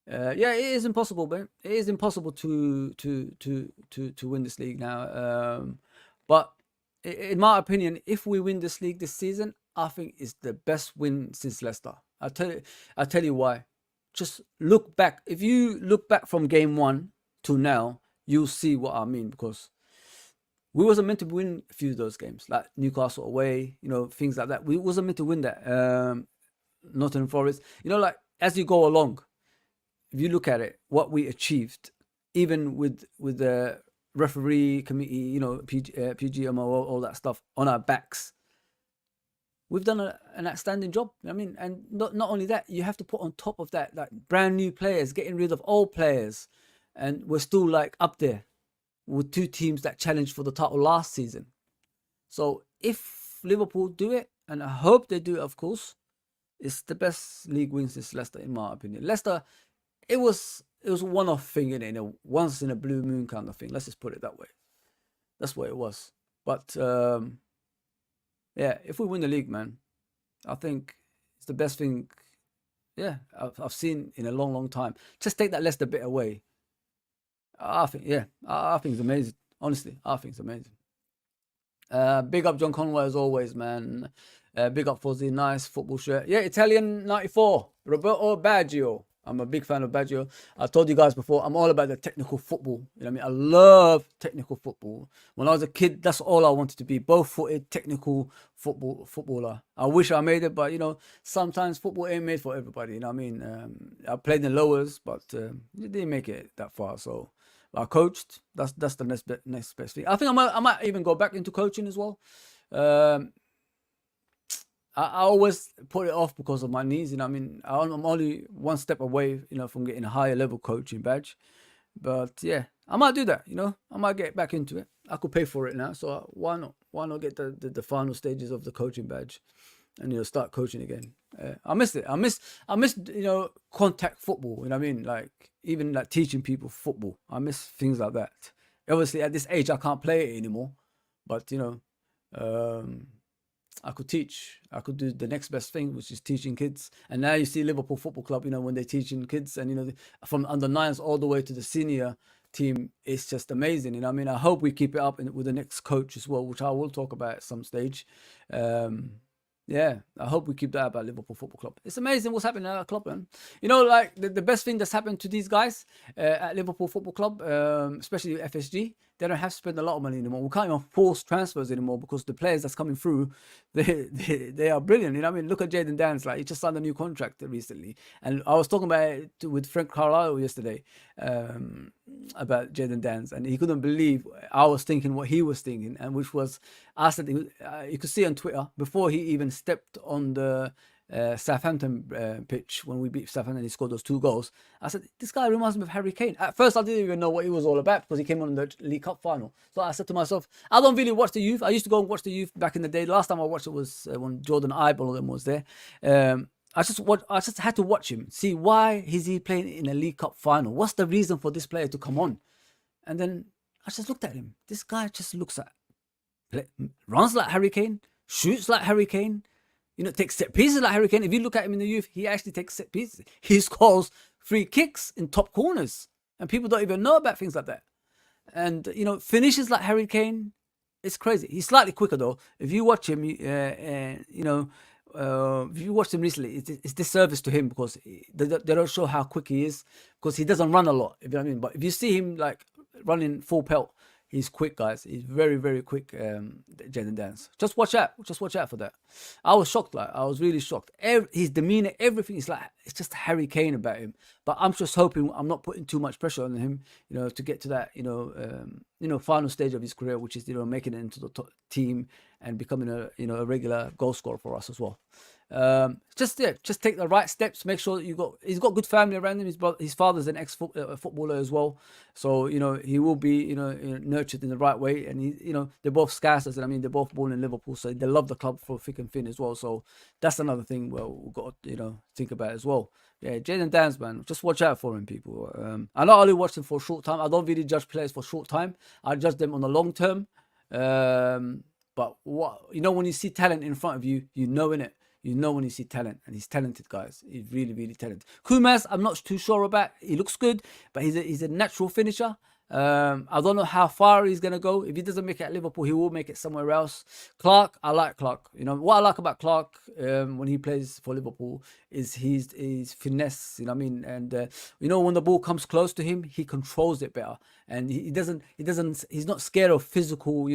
Yeah, it is impossible, man. It is impossible to win this league now. But in my opinion, if we win this league this season, I think it's the best win since Leicester. I'll tell you why. Just look back. If you look back from game 1 to now, you'll see what I mean, because we wasn't meant to win a few of those games, like Newcastle away, things like that. We wasn't meant to win that. Nottingham Forest, like as you go along, if you look at it, what we achieved, even with the referee committee, PGMOL, all that stuff on our backs, we've done an outstanding job. I mean, and not only that, you have to put on top of that, like brand new players, getting rid of old players, and we're still up there with 2 teams that challenged for the title last season. So if Liverpool do it, and I hope they do it, of course, it's the best league win since Leicester, in my opinion. Leicester, it was a one-off thing, a once in a blue moon kind of thing. Let's just put it that way. That's what it was. But yeah, if we win the league, man, I think it's the best thing, yeah, I've seen in a long, long time. Just take that Leicester bit away. I think it's amazing. Honestly, I think it's amazing. Big up John Conway as always, man. Big up Fozzy, nice football shirt. Yeah, Italian 94, Roberto Baggio. I'm a big fan of Baggio. I told you guys before, I'm all about the technical football. You know what I mean? I love technical football. When I was a kid, that's all I wanted to be. Both-footed, technical footballer. I wish I made it, but, sometimes football ain't made for everybody. You know what I mean? I played in the lowers, but it didn't make it that far. So I coached. That's the next best thing. I think I might even go back into coaching as well. I always put it off because of my knees. You know what I mean? I'm only one step away, from getting a higher level coaching badge. But yeah, I might do that, I might get back into it. I could pay for it now, so why not? Why not get the final stages of the coaching badge and start coaching again? I missed it. I miss contact football. You know what I mean? Like even teaching people football. I miss things like that. Obviously, at this age, I can't play it anymore. But I could teach. I could do the next best thing, which is teaching kids. And now you see Liverpool Football Club, when they're teaching kids, and from under 9s all the way to the senior team, it's just amazing. You know what I mean? I hope we keep it up with the next coach as well, which I will talk about at some stage. Yeah, I hope we keep that about Liverpool Football Club. It's amazing what's happening at our club, man. The best thing that's happened to these guys at Liverpool Football Club, especially FSG, they don't have to spend a lot of money anymore. We can't even force transfers anymore because the players that's coming through, they are brilliant. You know what I mean? Look at Jaden Dance. Like, he just signed a new contract recently. And I was talking about it with Frank Carlisle yesterday, about Jaden Dance. And he couldn't believe I was thinking what he was thinking. And which was, I said, you could see on Twitter, before he even stepped on the Southampton pitch, when we beat Southampton, he scored those 2 goals. I said, this guy reminds me of Harry Kane. At first, I didn't even know what he was all about because he came on the League Cup final. So I said to myself, I don't really watch the youth. I used to go and watch the youth back in the day. The last time I watched it was when Jordan Eyeball was there. I just had to watch him, see why is he playing in a League Cup final. What's the reason for this player to come on? And then I just looked at him. This guy just looks at, runs like Harry Kane, shoots like Harry Kane. You know, takes set pieces like Harry Kane. If you look at him in the youth, he actually takes set pieces. He scores free kicks in top corners. And people don't even know about things like that. And, you know, finishes like Harry Kane. It's crazy. He's slightly quicker, though. If you watch him, if you watched him recently, it's disservice to him because they don't show how quick he is because he doesn't run a lot, if you know what I mean. But if you see him, like, running full pelt, he's quick, guys. He's very, very quick, Jaden Dance. Just watch out. Just watch out for that. I was shocked. Like, I was really shocked. His demeanor, everything is like, it's just Harry Kane about him. But I'm just hoping I'm not putting too much pressure on him, you know, to get to that, final stage of his career, which is, making it into the top team and becoming a regular goal scorer for us as well. Just take the right steps. Make sure that he's got good family around him. His father's an ex-footballer as well, so he will be nurtured in the right way. And they're both Scousers, and I mean they're both born in Liverpool, so they love the club for thick and thin as well. So that's another thing we've got to think about as well. Yeah, Jaden Dance, man, just watch out for him, people. I not only watch him for a short time. I don't really judge players for short time. I judge them on the long term. But when you see talent in front of you, innit? You know when you see talent, and he's talented, guys. He's really, really talented. Kumas, I'm not too sure about. He looks good, but he's a natural finisher. I don't know how far he's gonna go. If he doesn't make it at Liverpool, he will make it somewhere else. Clark, I like Clark. What I like about Clark when he plays for Liverpool is his finesse. You know what I mean? And when the ball comes close to him, he controls it better, and he's not scared of physical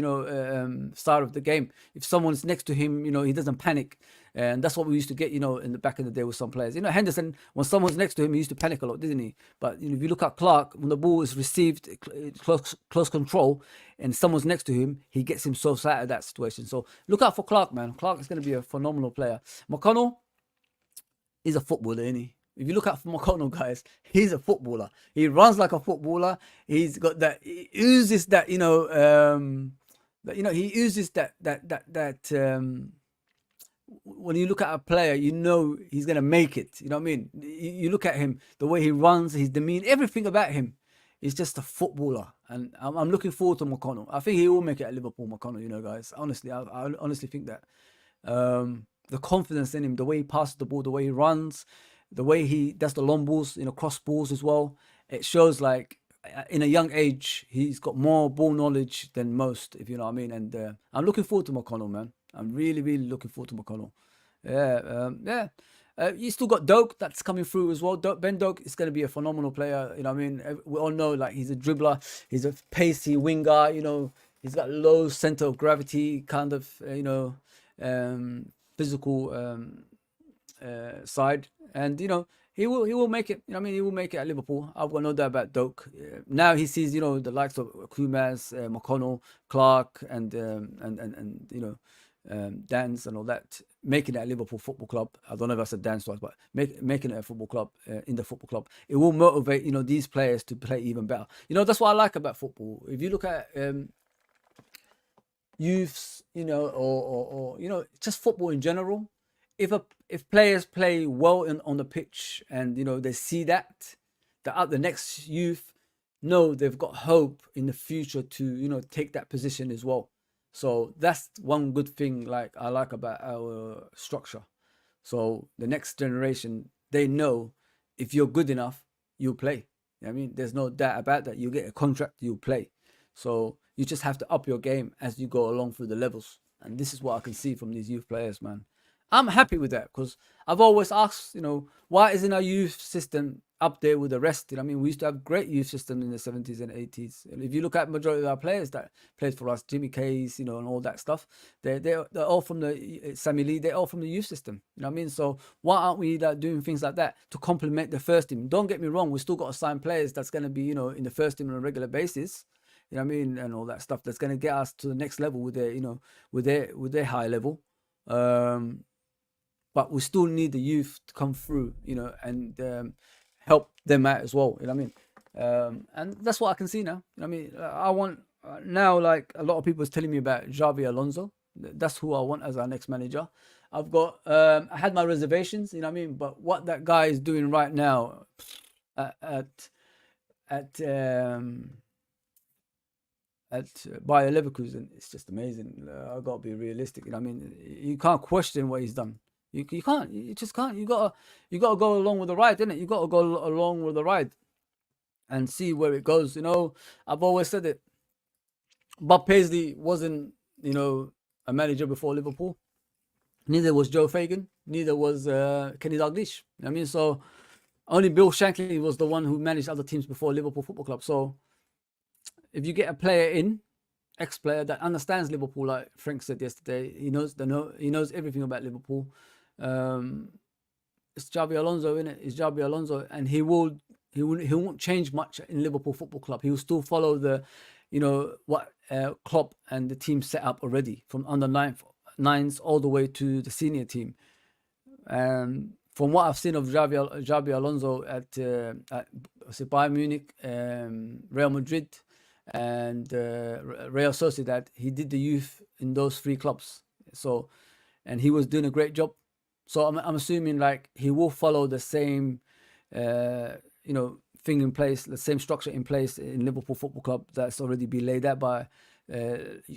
side of the game. If someone's next to him, he doesn't panic. And that's what we used to get, in the back in the day with some players. Henderson, when someone's next to him, he used to panic a lot, didn't he? But if you look at Clark, when the ball is received, close control, and someone's next to him, he gets himself out of that situation. So look out for Clark, man. Clark is going to be a phenomenal player. McConnell is a footballer, isn't he? If you look out for McConnell, guys, he's a footballer. He runs like a footballer. He's got that. He oozes that. He oozes that. When you look at a player, he's going to make it. You know what I mean? You look at him, the way he runs, his demeanor, everything about him is just a footballer. And I'm looking forward to McConnell. I think he will make it at Liverpool, McConnell, guys. Honestly, I honestly think that. The confidence in him, the way he passes the ball, the way he runs, the way he does the long balls, cross balls as well. It shows like in a young age, he's got more ball knowledge than most, if you know what I mean. And I'm looking forward to McConnell, man. I'm really, really looking forward to McConnell. Yeah. You still got Doak that's coming through as well. Ben Doak is going to be a phenomenal player. You know what I mean? We all know like he's a dribbler. He's a pacey winger. He's got low center of gravity, kind of, physical side. And, he will make it. He will make it at Liverpool. I've got no doubt about Doak. Now he sees, the likes of Kumas, McConnell, Clark, and Dance and all that, making it at Liverpool Football Club. I don't know if I said Dance twice, but making it a football club, in the football club, it will motivate these players to play even better. That's what I like about football. If you look at youths, or just football in general, if players play well on the pitch and they see that the next youth know they've got hope in the future to take that position as well. So that's one good thing I like about our structure. So the next generation, they know if you're good enough, you'll play. You know what I mean? There's no doubt about that. You get a contract, you'll play. So you just have to up your game as you go along through the levels. And this is what I can see from these youth players, man. I'm happy with that because I've always asked, why isn't our youth system up there with the rest. You know what I mean? We used to have great youth system in the 70s and 80s. And if you look at majority of our players that played for us, Jimmy Case, you know, and all that stuff, they're all from the Sammy Lee. They're all from the youth system. You know what I mean? So why aren't we doing things like that to complement the first team? Don't get me wrong. We still got to sign players that's going to be, you know, in the first team on a regular basis. You know what I mean? And all that stuff that's going to get us to the next level with their, you know, with their high level. But we still need the youth to come through, you know, and help them out as well. You know what I mean? And that's what I can see now. You know what I mean? I want now, like a lot of people is telling me about Xavi Alonso. That's who I want as our next manager. I've got, I had my reservations, you know what I mean? But what that guy is doing right now at Bayer Leverkusen, it's just amazing. I gotta be realistic. You know what I mean? You can't question what he's done. You can't. You just can't. You gotta go along with the ride, innit? You gotta go along with the ride and see where it goes. You know, I've always said it. Bob Paisley wasn't, you know, a manager before Liverpool. Neither was Joe Fagan. Neither was Kenny Dalglish. You know what I mean? So only Bill Shankly was the one who managed other teams before Liverpool Football Club. So if you get a player in, ex-player that understands Liverpool, like Frank said yesterday, he knows everything about Liverpool. It's Xabi Alonso, innit? It's Xabi Alonso, and he won't change much in Liverpool Football Club. He will still follow the, you know, what Klopp and the team set up already from under nines all the way to the senior team. From what I've seen of Xabi Alonso at Bayern Munich, Real Madrid, and Real Sociedad, he did the youth in those 3 clubs. So, and he was doing a great job. So I'm assuming like he will follow the same, you know, thing in place, the same structure in place in Liverpool Football Club that's already been laid out by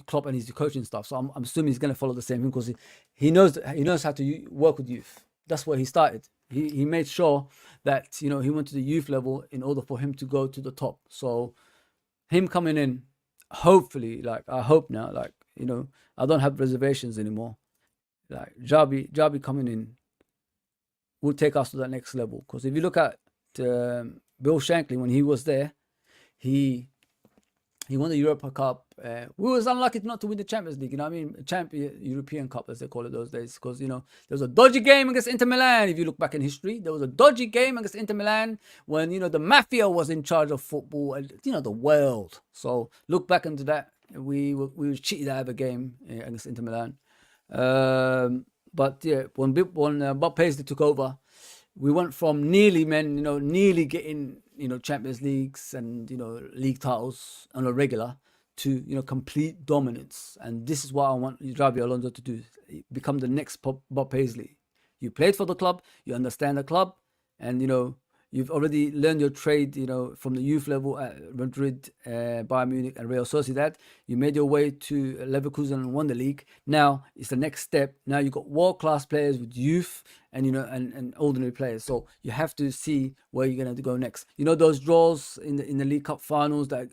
Klopp and his coaching staff. So I'm assuming he's going to follow the same thing because he knows how to work with youth. That's where he started. He made sure that, you know, he went to the youth level in order for him to go to the top. So him coming in, hopefully, like I hope now, like, you know, I don't have reservations anymore. Like Xabi coming in will take us to that next level. Because if you look at Bill Shankly when he was there, he won the Europa Cup. We was unlucky not to win the Champions League. You know what I mean? European Cup, as they call it those days. Because, you know, there was a dodgy game against Inter Milan. If you look back in history, there was a dodgy game against Inter Milan when, you know, the mafia was in charge of football and, you know, the world. So look back into that. We were cheated out of a game against Inter Milan. But yeah, when Bob Paisley took over, we went from nearly getting, you know, Champions Leagues and, you know, league titles on a regular to, you know, complete dominance. And this is what I want Xabi Alonso to do: become the next Bob Paisley. You played for the club, you understand the club, and, you know, you've already learned your trade, you know, from the youth level at Madrid, Bayern Munich, and Real Sociedad. You made your way to Leverkusen and won the league. Now it's the next step. Now you've got world-class players with youth and, you know, and ordinary players. So you have to see where you're going to go next. You know, those draws in the League Cup finals that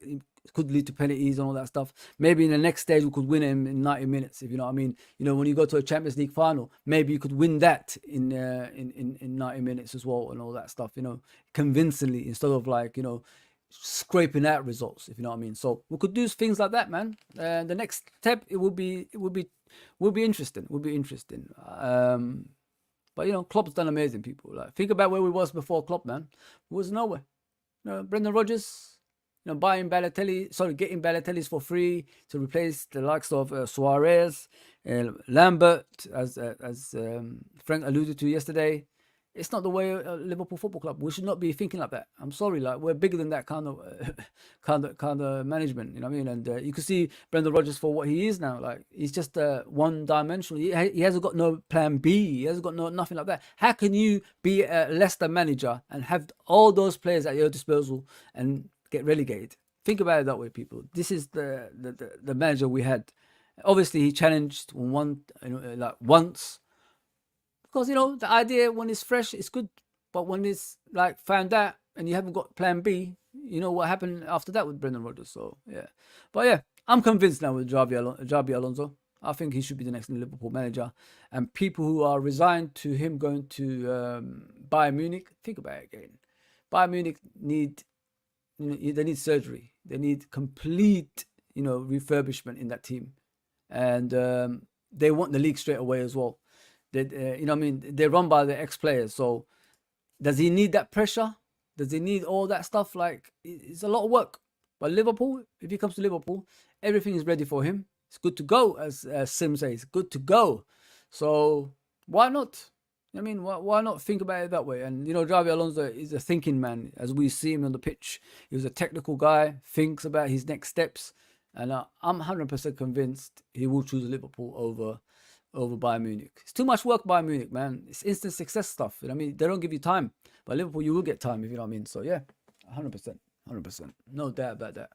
could lead to penalties and all that stuff. Maybe in the next stage we could win it in 90 minutes, if you know what I mean. You know, when you go to a Champions League final, maybe you could win that in 90 minutes as well and all that stuff, you know, convincingly, instead of like, you know, scraping out results, if you know what I mean. So we could do things like that, man. The next step, it will be interesting. But, you know, Klopp's done amazing, people. Like, think about where we was before Klopp, man. We was nowhere. You know, Brendan Rodgers, you know, getting Balotellis for free to replace the likes of Suarez, Lambert, as Frank alluded to yesterday. It's not the way Liverpool Football Club. We should not be thinking like that. I'm sorry, like we're bigger than that kind of management. You know what I mean? And you can see Brendan Rodgers for what he is now. Like he's just one-dimensional. He hasn't got no plan B. He hasn't got nothing like that. How can you be a Leicester manager and have all those players at your disposal and get relegated? Think about it that way, people. This is the manager we had. Obviously, he challenged once. Because, you know, the idea when it's fresh, it's good. But when it's like found out and you haven't got plan B, you know what happened after that with Brendan Rodgers. So, yeah. But, yeah, I'm convinced now with Xabi Alonso. I think he should be the next Liverpool manager. And people who are resigned to him going to Bayern Munich, think about it again. Bayern Munich need, they need surgery. They need complete, refurbishment in that team, and they want the league straight away as well. They, they're run by the ex-players. So does he need that pressure? Does he need all that stuff? Like, it's a lot of work. But Liverpool, if he comes to Liverpool, everything is ready for him. It's good to go, as Sim says. Good to go. So why not? Why not think about it that way? And, Xabi Alonso is a thinking man, as we see him on the pitch. He was a technical guy, thinks about his next steps. And I'm 100% convinced he will choose Liverpool over Bayern Munich. It's too much work, Bayern Munich, man. It's instant success stuff. They don't give you time. But Liverpool, you will get time, if you know what I mean. So, yeah, 100%. 100%. No doubt about that.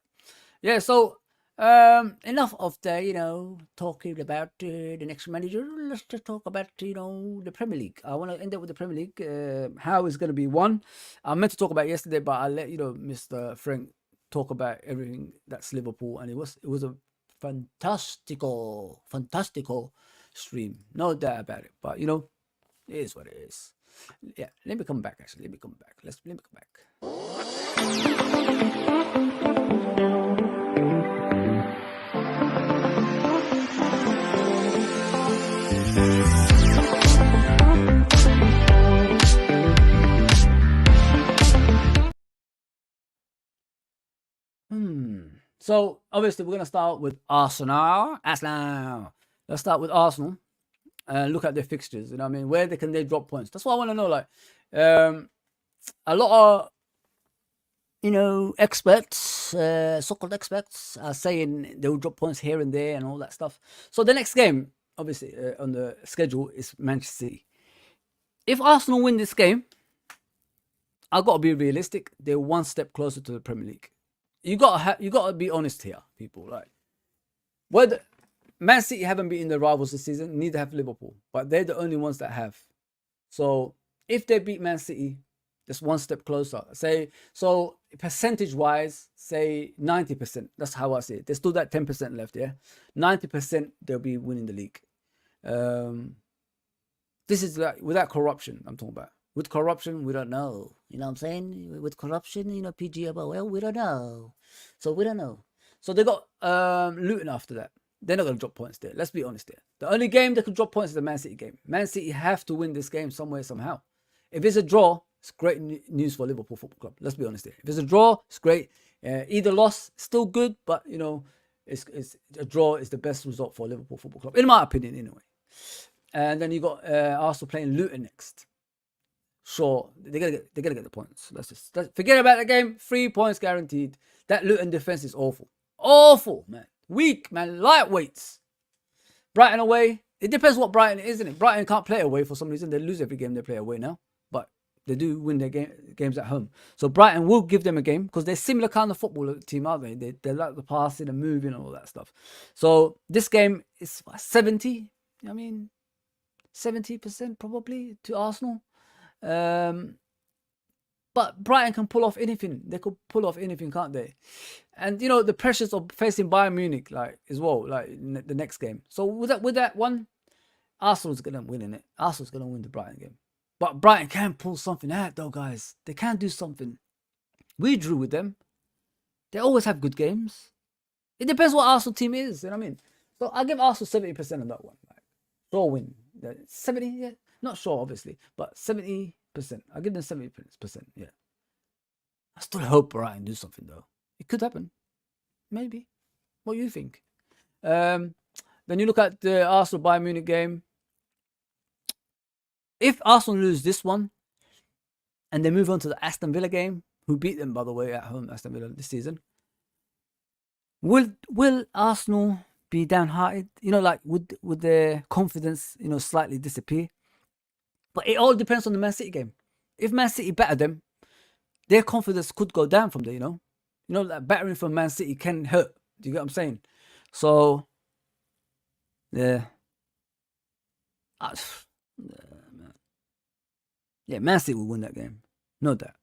Yeah, so enough of the, talking about the next manager. Let's just talk about, the Premier League. I want to end up with the Premier League. How is going to be won. I meant to talk about it yesterday, but I'll let, Mr. Frank talk about everything that's Liverpool. And it was a fantastical stream. No doubt about it. But, it is what it is. Yeah, let me come back, actually. Let me come back. Let me come back. So, obviously, we're going to start with Arsenal. Let's start with Arsenal and look at their fixtures. Where can they drop points? That's what I want to know. Like, a lot of, experts, so-called experts, are saying they will drop points here and there and all that stuff. So, the next game, obviously, on the schedule is Manchester City. If Arsenal win this game, I've got to be realistic. They're one step closer to the Premier League. You gotta be honest here, people. Like, whether Man City haven't beaten their rivals this season, neither have Liverpool, but they're the only ones that have. So if they beat Man City, that's one step closer. So percentage-wise, say 90%. That's how I see it. There's still that 10% left. Yeah, 90% they'll be winning the league. This is like without corruption. I'm talking about. With corruption, we don't know. You know what I'm saying? With corruption, PGMOL, we don't know. So we don't know. So they got Luton after that. They're not going to drop points there. Let's be honest there. The only game that could drop points is the Man City game. Man City have to win this game somewhere, somehow. If it's a draw, it's great news for Liverpool Football Club. Let's be honest there. If it's a draw, it's great. Either loss, still good, but, it's a draw is the best result for Liverpool Football Club, in my opinion, anyway. And then you got Arsenal playing Luton next. Sure, they're gonna get the points. Let's forget about the game. 3 points guaranteed. That Luton defense is awful, man. Weak, man. Lightweights. Brighton away. It depends what Brighton is, isn't it? Brighton can't play away for some reason. They lose every game they play away now, but they do win their games at home. So Brighton will give them a game because they're similar kind of football team, aren't they? They like the passing and moving and all that stuff. So this game is 70. 70% probably to Arsenal. But Brighton can pull off anything. They could pull off anything, can't they? And the pressures of facing Bayern Munich, like, as well, like in the next game. So with that one, Arsenal's gonna win in it. Arsenal's gonna win the Brighton game. But Brighton can pull something out, though, guys. They can do something. We drew with them. They always have good games. It depends what Arsenal team is. You know what I mean? So I give Arsenal 70% on that one. Like, sure win. 70, yeah. Not sure, obviously, but 70%. I'll give them 70%. Yeah. I still hope Brighton do something, though. It could happen. Maybe. What do you think? Then you look at the Arsenal Bayern Munich game. If Arsenal lose this one and they move on to the Aston Villa game, who beat them, by the way, at home, Aston Villa this season, will Arsenal be downhearted? Would their confidence, slightly disappear? But it all depends on the Man City game. If Man City batter them, their confidence could go down from there, that battering from Man City can hurt. Do you get what I'm saying? So, yeah. Man City will win that game. No doubt.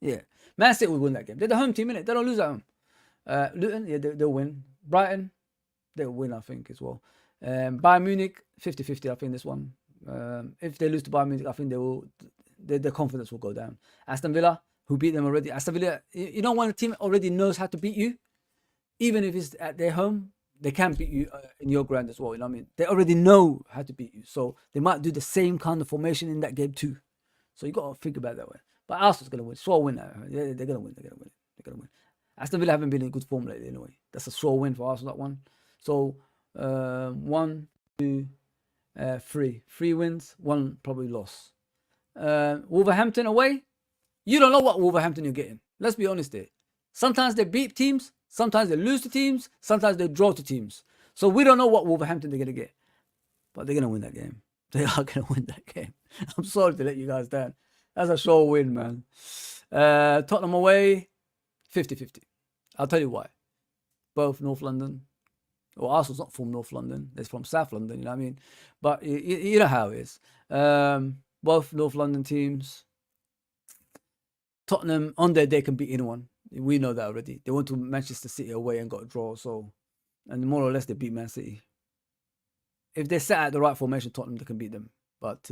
Yeah. Man City will win that game. They're the home team, innit? They don't lose at home. Luton, yeah, they'll win. Brighton, they'll win, I think, as well. Bayern Munich, 50-50, I think, this one. If they lose to Bayern Munich, I think they will their confidence will go down. Aston Villa, who beat them already. Aston Villa, you know, when a team already knows how to beat you, even if it's at their home, they can beat you in your ground as well. You know what I mean? They already know how to beat you, so they might do the same kind of formation in that game too. So you got to think about it that way. But Arsenal's gonna win. Sure win. Yeah, they're gonna win. They're gonna win. Aston Villa haven't been in good form lately anyway. That's a sure win for Arsenal, that one. So 1, 2, 3. 3 wins, 1 probably loss. Wolverhampton away. You don't know what Wolverhampton you're getting. Let's be honest here. Sometimes they beat teams, sometimes they lose to teams, sometimes they draw to teams. So we don't know what Wolverhampton they're gonna get. But they're gonna win that game. They are gonna win that game. I'm sorry to let you guys down. That's a sure win, man. Tottenham away, 50-50. I'll tell you why. Both North London. Well, Arsenal's not from North London. They're from South London, you know what I mean? But you know how it is. Both North London teams. Tottenham, on their day, can beat anyone. We know that already. They went to Manchester City away and got a draw. So, and more or less, they beat Man City. If they set out the right formation, Tottenham, they can beat them. But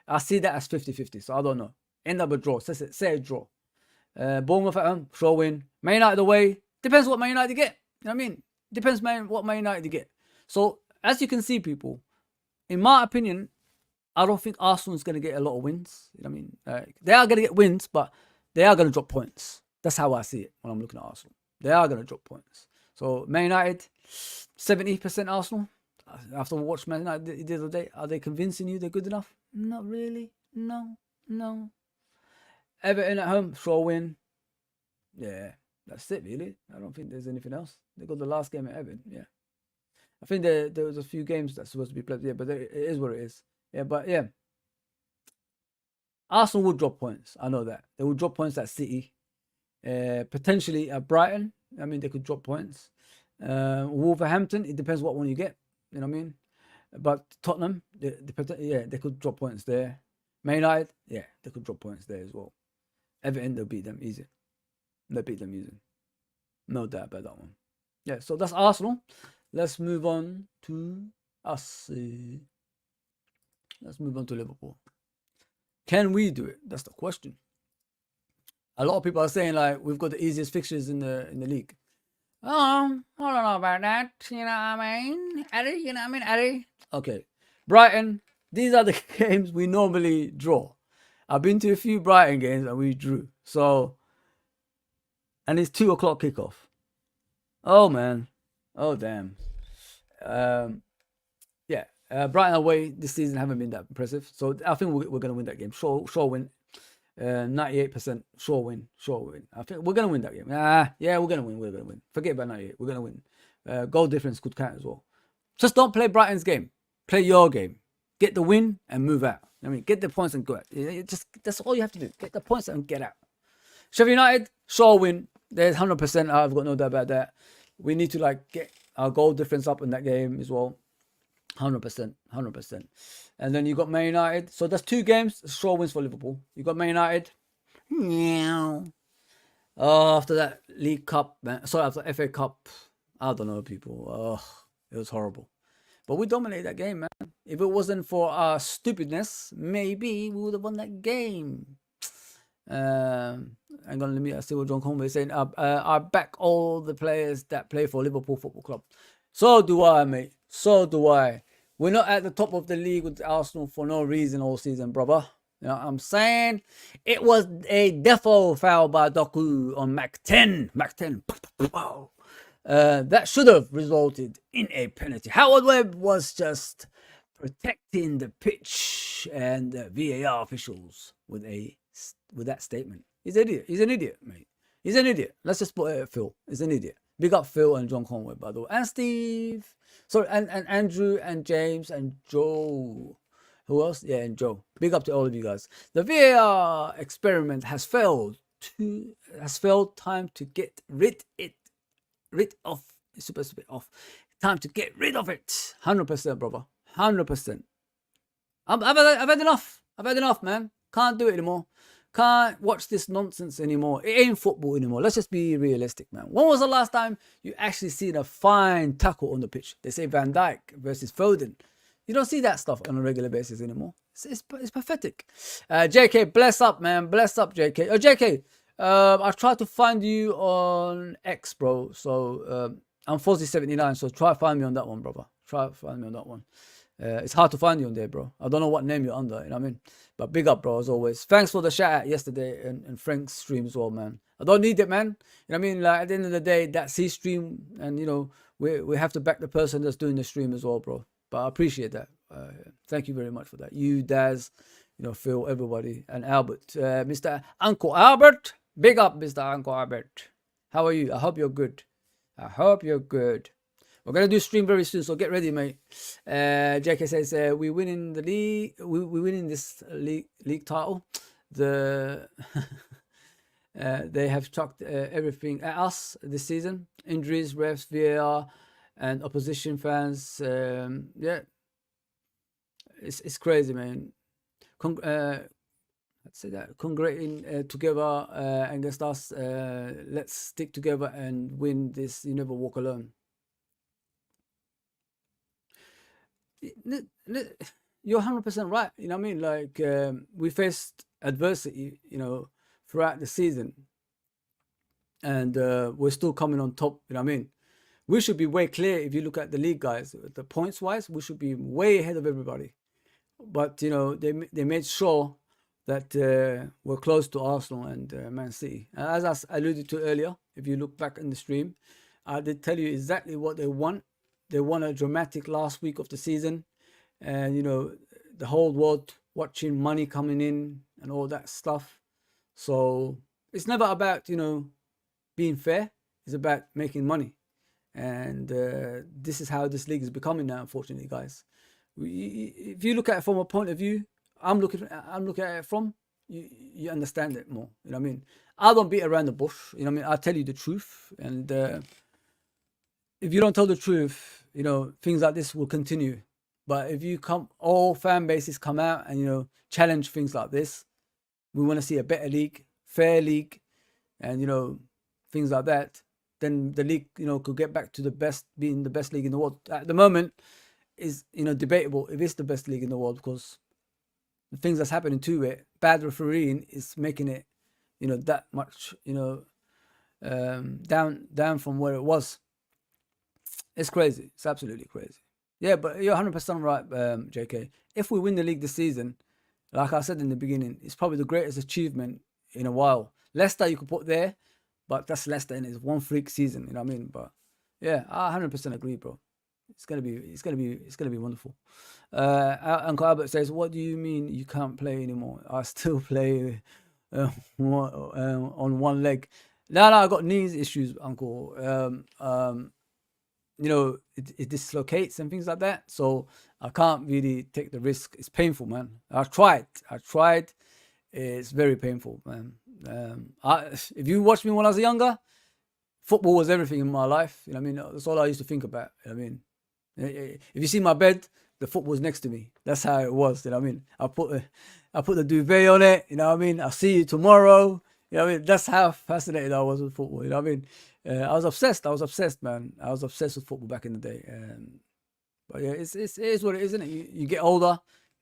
I see that as 50-50. So I don't know. End up a draw. Say a draw. Bournemouth at home, sure win. Man United away. Depends what Man United get. You know what I mean? Depends what Man United get. So, as you can see, people, in my opinion, I don't think Arsenal is going to get a lot of wins. You know what I mean? They are going to get wins, but they are going to drop points. That's how I see it when I'm looking at Arsenal. They are going to drop points. So, Man United, 70% Arsenal. After watching Man United the other day, are they convincing you they're good enough? Not really. No. Everton at home, sure win. Yeah, that's it really. I don't think there's anything else. They got the last game at Everton. Yeah, I think there was a few games that's supposed to be played. Yeah, but it is what it is. Yeah, but yeah, Arsenal will drop points. I know that they will drop points at City, potentially at Brighton. I mean, they could drop points. Wolverhampton. It depends what one you get. You know what I mean? But Tottenham, they could drop points there. Man United, yeah, they could drop points there as well. Everton, they'll beat them easy. They'll beat them easy. No doubt about that one. Yeah, so that's Arsenal. Let's move on to us. Let's move on to Liverpool. Can we do it? That's the question. A lot of people are saying like we've got the easiest fixtures in the league. I don't know about that. You know what I mean? Eddie, you know what I mean, Eddie? Okay. Brighton, these are the games we normally draw. I've been to a few Brighton games and we drew. So, and it's 2 o'clock kickoff. Oh, man. Oh, damn. Brighton away this season haven't been that impressive. So, I think we're going to win that game. Sure win. 98% sure win. I think we're going to win that game. Yeah, we're going to win. Forget about 98. We're going to win. Goal difference could count as well. Just don't play Brighton's game. Play your game. Get the win and move out. I mean, get the points and go out. That's all you have to do. Get the points and get out. Sheffield United, sure win. There's 100%. I've got no doubt about that. We need to get our goal difference up in that game as well. 100%. And then you got Man United. So that's 2 games. Sure wins for Liverpool. You got Man United. Oh, after that League Cup, man. Sorry, after FA Cup. I don't know, people. Oh, it was horrible. But we dominated that game, man. If it wasn't for our stupidness, maybe we would have won that game. Hang on, let me see what John Conway is saying. I back all the players that play for Liverpool Football Club. So do I, mate. So do I. We're not at the top of the league with Arsenal for no reason all season, brother. You know what I'm saying? It was a defo foul by Doku on Mac 10. Wow. That should have resulted in a penalty. Howard Webb was just protecting the pitch and the VAR officials with that statement. He's an idiot, mate. He's an idiot. Let's just put it at Phil. He's an idiot. Big up Phil and John Conway, by the way. And Steve. Sorry, and Andrew and James and Joe. Who else? Yeah, and Joe. Big up to all of you guys. The VAR experiment has failed. Time to get rid of. It's supposed to be off. Time to get rid of it. 100%, brother. 100%. I've had enough. I've had enough, man. Can't do it anymore. Can't watch this nonsense anymore. It ain't football anymore. Let's just be realistic, man. When was the last time you actually seen a fine tackle on the pitch? They say Van Dijk versus Foden. You don't see that stuff on a regular basis anymore. It's pathetic. JK, bless up, man. Bless up, JK. Oh, JK, I tried to find you on X, bro. So I'm Fozzy79. So try find me on that one, brother. Try find me on that one. It's hard to find you on there, bro. I don't know what name you're under, you know what I mean? But big up, bro, as always. Thanks for the shout out yesterday and Frank's stream as well, man. I don't need it, man. You know what I mean? Like, at the end of the day, that's his stream. And, you know, we have to back the person that's doing the stream as well, bro. But I appreciate that. Thank you very much for that. You, Daz, you know, Phil, everybody, and Albert. Mr. Uncle Albert. Big up, Mr. Uncle Albert. How are you? I hope you're good. I hope you're good. We're gonna do stream very soon, so get ready, mate. JK says we winning the league. We winning this league title. The they have chucked everything at us this season. Injuries, refs, VAR, and opposition fans. Yeah, it's crazy, man. Let's say that congratulating together against us. Let's stick together and win this. You never walk alone. You're 100% right. You know what I mean? Like, we faced adversity, you know, throughout the season, and we're still coming on top. You know what I mean? We should be way clear. If you look at the league, guys, the points wise, we should be way ahead of everybody. But you know, they made sure that we're close to Arsenal and Man City. As I alluded to earlier, if you look back in the stream, I did tell you exactly what they want. They won a dramatic last week of the season, and you know, the whole world watching, money coming in and all that stuff. So it's never about, you know, being fair. It's about making money, and this is how this league is becoming now, unfortunately, guys. If you look at it from a point of view, I'm looking at it from, you understand it more. You know what I mean? I don't beat around the bush. You know what I mean? I tell you the truth, and if you don't tell the truth, you know, things like this will continue. But if you all fan bases come out and, you know, challenge things like this, we want to see a better league, fair league, and, you know, things like that, then the league, you know, could get back to being the best league in the world. At the moment, is, you know, debatable if it's the best league in the world, because the things that's happening to it, bad refereeing is making it, you know, that much, you know, down from where it was. It's crazy. It's absolutely crazy. Yeah, but you're 100% right, JK. If we win the league this season, like I said in the beginning, it's probably the greatest achievement in a while. Leicester you could put there, but that's Leicester and it's one freak season. You know what I mean? But yeah, I 100% agree, bro. It's gonna be wonderful. Uncle Albert says, "What do you mean you can't play anymore? I still play on one leg." No, I got knees issues, Uncle. You know, it dislocates and things like that, so I can't really take the risk. It's painful, man. I tried. It's very painful, man. If you watched me when I was younger, football was everything in my life. You know what I mean? That's all I used to think about. You know what I mean? If you see my bed, the football's next to me. That's how it was. You know what I mean? I put the duvet on it. You know what I mean? I'll see you tomorrow. You know what I mean? That's how fascinated I was with football. You know what I mean? I was obsessed, man. I was obsessed with football back in the day. But yeah, it is what it is, isn't it? You get older,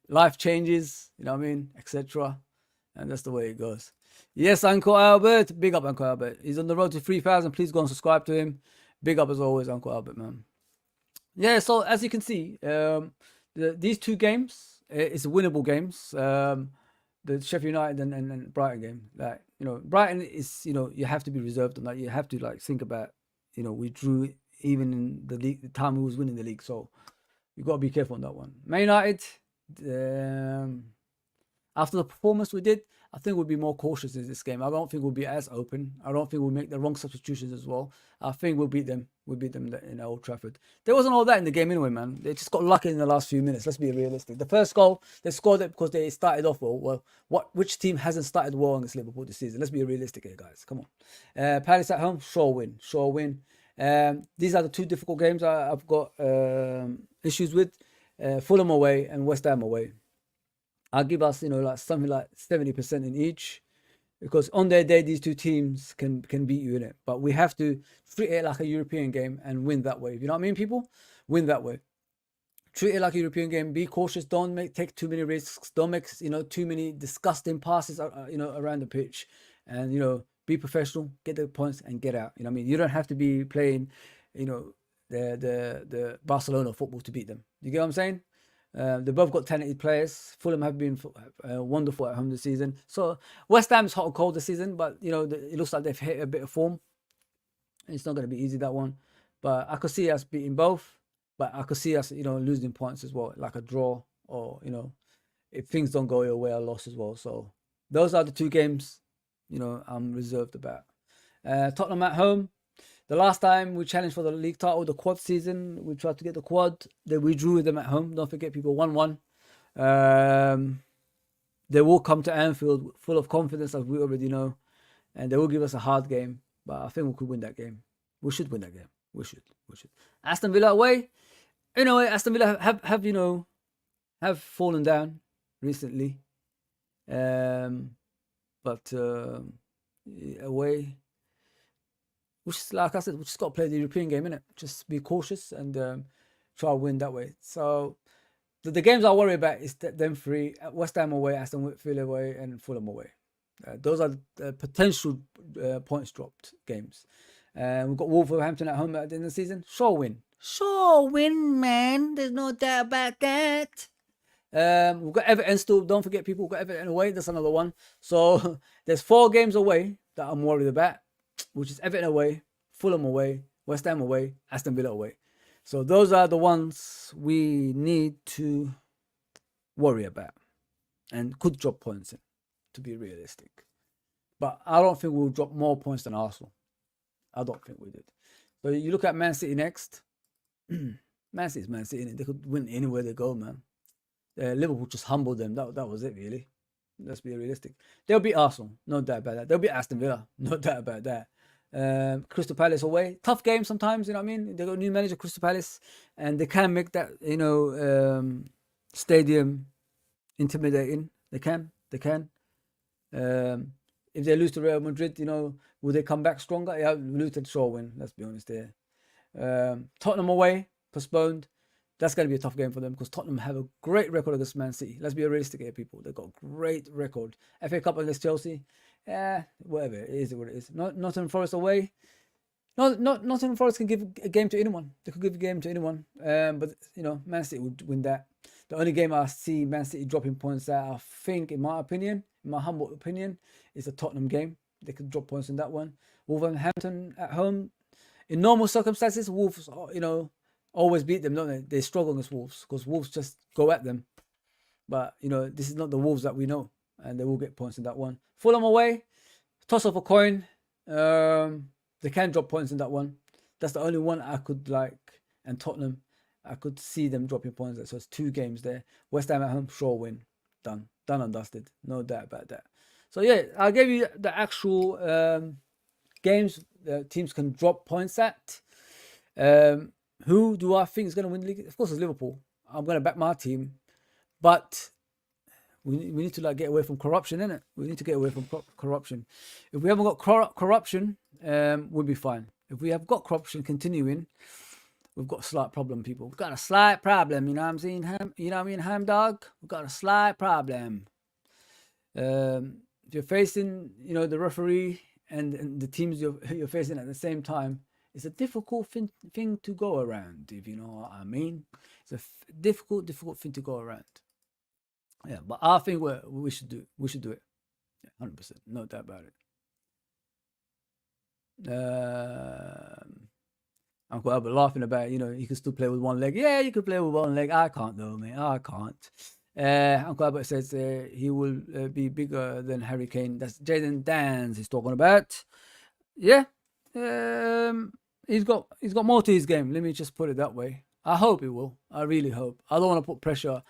life changes, you know what I mean, etc. And that's the way it goes. Yes, Uncle Albert. Big up, Uncle Albert. He's on the road to 3,000. Please go and subscribe to him. Big up as always, Uncle Albert, man. Yeah, so as you can see, these two games, it's winnable games. The Sheffield United and Brighton game, like, you know, Brighton is, you know, you have to be reserved on that. You have to like think about, you know, we drew even in the league, the time we was winning the league, so you got to be careful on that one. Man United, after the performance we did, I think we'll be more cautious in this game. I don't think we'll be as open. I don't think we'll make the wrong substitutions as well. I think we'll beat them. We'll beat them in Old Trafford. There wasn't all that in the game anyway, man. They just got lucky in the last few minutes. Let's be realistic. The first goal, they scored it because they started off well. Which team hasn't started well against Liverpool this season? Let's be realistic here, guys. Come on. Palace at home, sure win. These are the two difficult games I've got issues with. Fulham away and West Ham away. I'll give us, you know, like something like 70% in each, because on their day these two teams can beat you in it. But we have to treat it like a European game and win that way. You know what I mean, people? Win that way. treat it like a European game. Be cautious. Don't take too many risks. Don't make too many disgusting passes around the pitch, and be professional. Get the points and get out. You know what I mean? You don't have to be playing, the Barcelona football to beat them. You get what I'm saying? They both got talented players. Fulham have been wonderful at home this season. So West Ham's hot and cold this season, but it looks like they've hit a bit of form. It's not going to be easy, that one. But I could see us beating both. But I could see us, losing points as well, like a draw, or if things don't go your way, a loss as well. So those are the two games, I'm reserved about. Tottenham at home. The last time we challenged for the league title, the quad season, we tried to get the quad. Then we drew with them at home. Don't forget, people, 1-1. They will come to Anfield full of confidence, as we already know, and they will give us a hard game. But I think we could win that game. We should win that game. We should. Aston Villa away. Anyway, Aston Villa have fallen down recently. But away, like I said, we just got to play the European game, innit? Just be cautious and try to win that way. So the games I worry about is them three: West Ham away, Aston Villa away, and Fulham away. Those are the potential points dropped games. We've got Wolverhampton at home at the end of the season. Sure win, man. There's no doubt about that. We've got Everton still. Don't forget, people. We've got Everton away. That's another one. So there's 4 games away that I'm worried about, which is Everton away, Fulham away, West Ham away, Aston Villa away. So those are the ones we need to worry about and could drop points in, to be realistic. But I don't think we'll drop more points than Arsenal. I don't think we did. So you look at Man City next. Man City's Man City. They could win anywhere they go, man. Liverpool just humbled them. That was it, really. Let's be realistic. They'll beat Arsenal. No doubt about that. They'll beat Aston Villa. No doubt about that. Crystal Palace away. Tough game sometimes, you know what I mean? They got a new manager, Crystal Palace, and they can make that, stadium intimidating. They can. If they lose to Real Madrid, will they come back stronger? Yeah, Luton sure win. Let's be honest there. Tottenham away, postponed. That's going to be a tough game for them because Tottenham have a great record against Man City. Let's be realistic here, people. They've got a great record. FA Cup against Chelsea. Whatever. It is what it is. Nottingham Forest away. Nottingham Forest can give a game to anyone. They could give a game to anyone. But, Man City would win that. The only game I see Man City dropping points at, I think, in my humble opinion, is the Tottenham game. They could drop points in that one. Wolverhampton at home. In normal circumstances, Wolves, always beat them, don't they? They struggle against Wolves because Wolves just go at them. But, this is not the Wolves that we know. And they will get points in that one. Fulham away. Toss off a coin. They can drop points in that one. That's the only one I could like. And Tottenham, I could see them dropping points there. So it's 2 games there. West Ham at home, sure win. Done and dusted. No doubt about that. So yeah, I'll give you the actual games the teams can drop points at. Who do I think is going to win the league? Of course, it's Liverpool. I'm going to back my team. But we need to get away from corruption, innit? We need to get away from corruption. If we haven't got corruption, we'll be fine. If we have got corruption continuing, we've got a slight problem, people. We've got a slight problem, you know what I'm saying? Ham dog? We've got a slight problem. If you're facing, the referee and the teams you're facing at the same time, it's a difficult thing to go around, if you know what I mean. It's a difficult thing to go around. Yeah, but I think we should do it. Yeah, 100%, no doubt about it. Uncle Albert laughing about, you can still play with one leg. Yeah, you can play with one leg. I can't though, man. I can't. Uncle Albert says he will be bigger than Harry Kane. That's Jaden Dans he's talking about. Yeah. He's got more to his game. Let me just put it that way. I hope he will. I really hope. I don't want to put pressure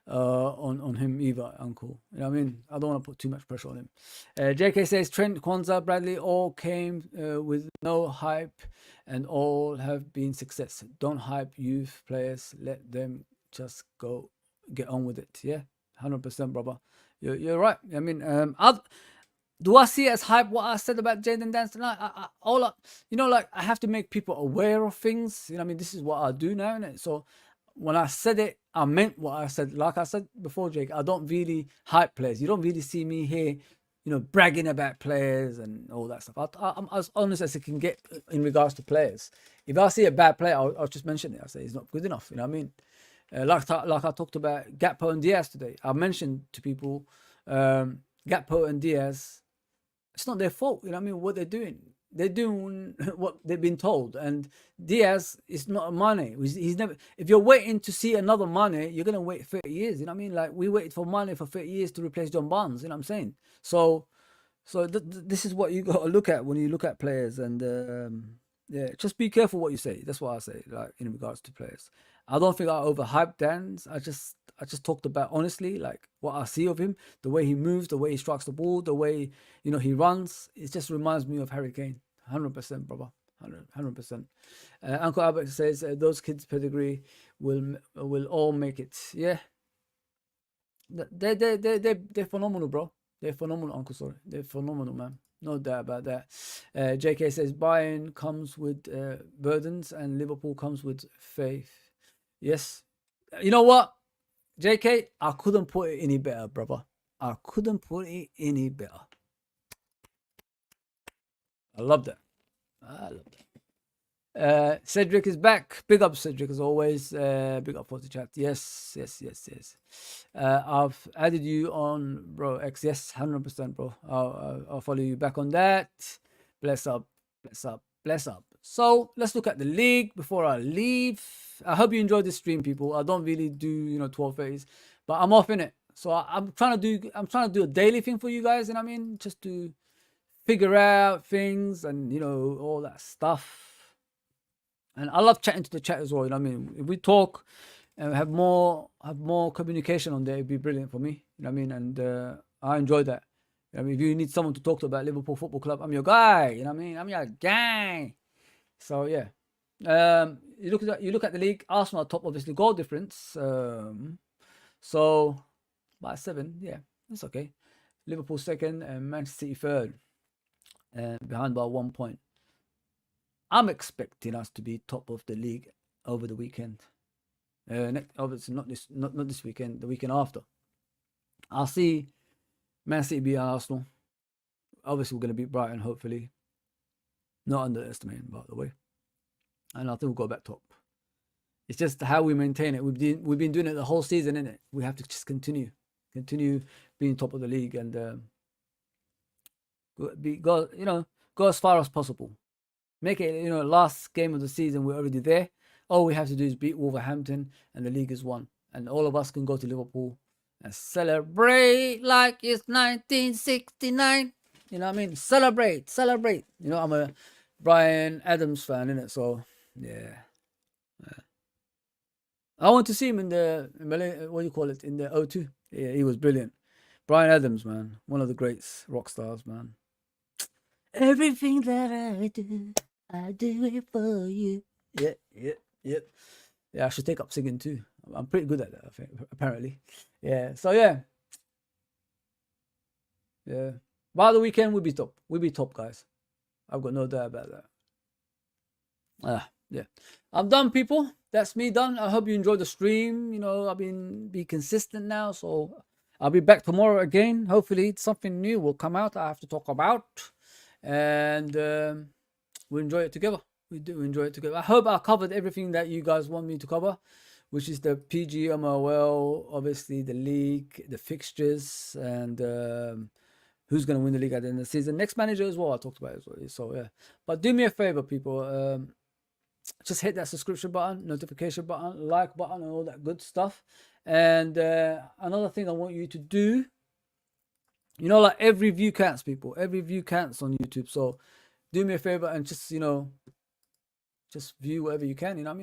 on him either, Uncle. You know what I mean? I don't want to put too much pressure on him. JK says Trent, Kwanzaa, Bradley all came with no hype and all have been success. Don't hype youth players. Let them just go get on with it. Yeah, 100%, brother. You're right. I mean, do I see it as hype what I said about Jaden Dance tonight? I have to make people aware of things. You know what I mean? This is what I do now, innit? So when I said it, I meant what I said. Like I said before, Jake, I don't really hype players. You don't really see me here, bragging about players and all that stuff. I'm as honest as I can get in regards to players. If I see a bad player, I'll just mention it. I say he's not good enough. You know what I mean? Like I talked about Gakpo and Diaz today. I mentioned to people, Gakpo and Diaz, it's not their fault. You know what I mean? What they're doing. They're doing what they've been told. And Diaz is not a Mane. He's never. If you're waiting to see another Mane, you're gonna wait 30 years. You know what I mean? Like we waited for Mane for 30 years to replace John Barnes. You know what I'm saying? So this is what you got to look at when you look at players. And yeah, just be careful what you say. That's what I say. Like in regards to players, I don't think I overhyped Dan's. I just talked about honestly, like what I see of him, the way he moves, the way he strikes the ball, the way he runs. It just reminds me of Harry Kane, 100%, brother, 100%. Uncle Albert says those kids' pedigree will all make it. Yeah, they're phenomenal, bro. They're phenomenal, Uncle. Sorry, they're phenomenal, man. No doubt about that. JK says Bayern comes with burdens and Liverpool comes with faith. Yes. You know what? JK, I couldn't put it any better, brother. I couldn't put it any better. I love that. I love that. Cedric is back. Big up, Cedric, as always. Big up for the chat. Yes. I've added you on, bro. X. Yes, 100%, bro. I'll follow you back on that. Bless up. So let's look at the league before I leave. I hope you enjoyed this stream, people. I don't really do 12:30s, but I'm off in it. So I'm trying to do a daily thing for you guys, and I mean just to figure out things and all that stuff. And I love chatting to the chat as well. You know what I mean? If we talk and have more communication on there, it'd be brilliant for me. You know what I mean? And I enjoy that. I mean, if you need someone to talk to about Liverpool Football Club, I'm your guy. You know what I mean? I'm your guy. So yeah, you look at the league. Arsenal are top, obviously, goal difference. So by 7, yeah, that's okay. Liverpool second and Manchester City third, and behind by 1 point. I'm expecting us to be top of the league over the weekend. Obviously not this weekend, the weekend after. I'll see Man City beat Arsenal. Obviously, we're going to beat Brighton, hopefully. Not underestimating, by the way. And I think we'll go back top. It's just how we maintain it. We've been doing it the whole season, innit? We have to just continue being top of the league and go as far as possible. Make it, last game of the season, we're already there. All we have to do is beat Wolverhampton and the league is won. And all of us can go to Liverpool and celebrate like it's 1969. You know what I mean? Celebrate. I'm a Bryan Adams fan, innit? So, yeah. I want to see him in the, in the O2. Yeah, he was brilliant. Bryan Adams, man. One of the greats, rock stars, man. Everything that I do it for you. Yeah. Yeah, I should take up singing too. I'm pretty good at that, I think, apparently. Yeah, so yeah. Yeah. By the weekend, we'll be top. We'll be top, guys. I've got no doubt about that. Yeah. I'm done, people. That's me done. I hope you enjoyed the stream. I've be consistent now, so I'll be back tomorrow again. Hopefully, something new will come out I have to talk about, and we'll enjoy it together. We do enjoy it together. I hope I covered everything that you guys want me to cover, which is the PGMOL, obviously the league, the fixtures, and who's going to win the league at the end of the season. Next manager as well, I talked about as well. So yeah, but do me a favor, people. Just hit that subscription button, notification button, like button, and all that good stuff. And another thing I want you to do, like every view counts, people. Every view counts on YouTube. So do me a favor and just just view whatever you can. You know what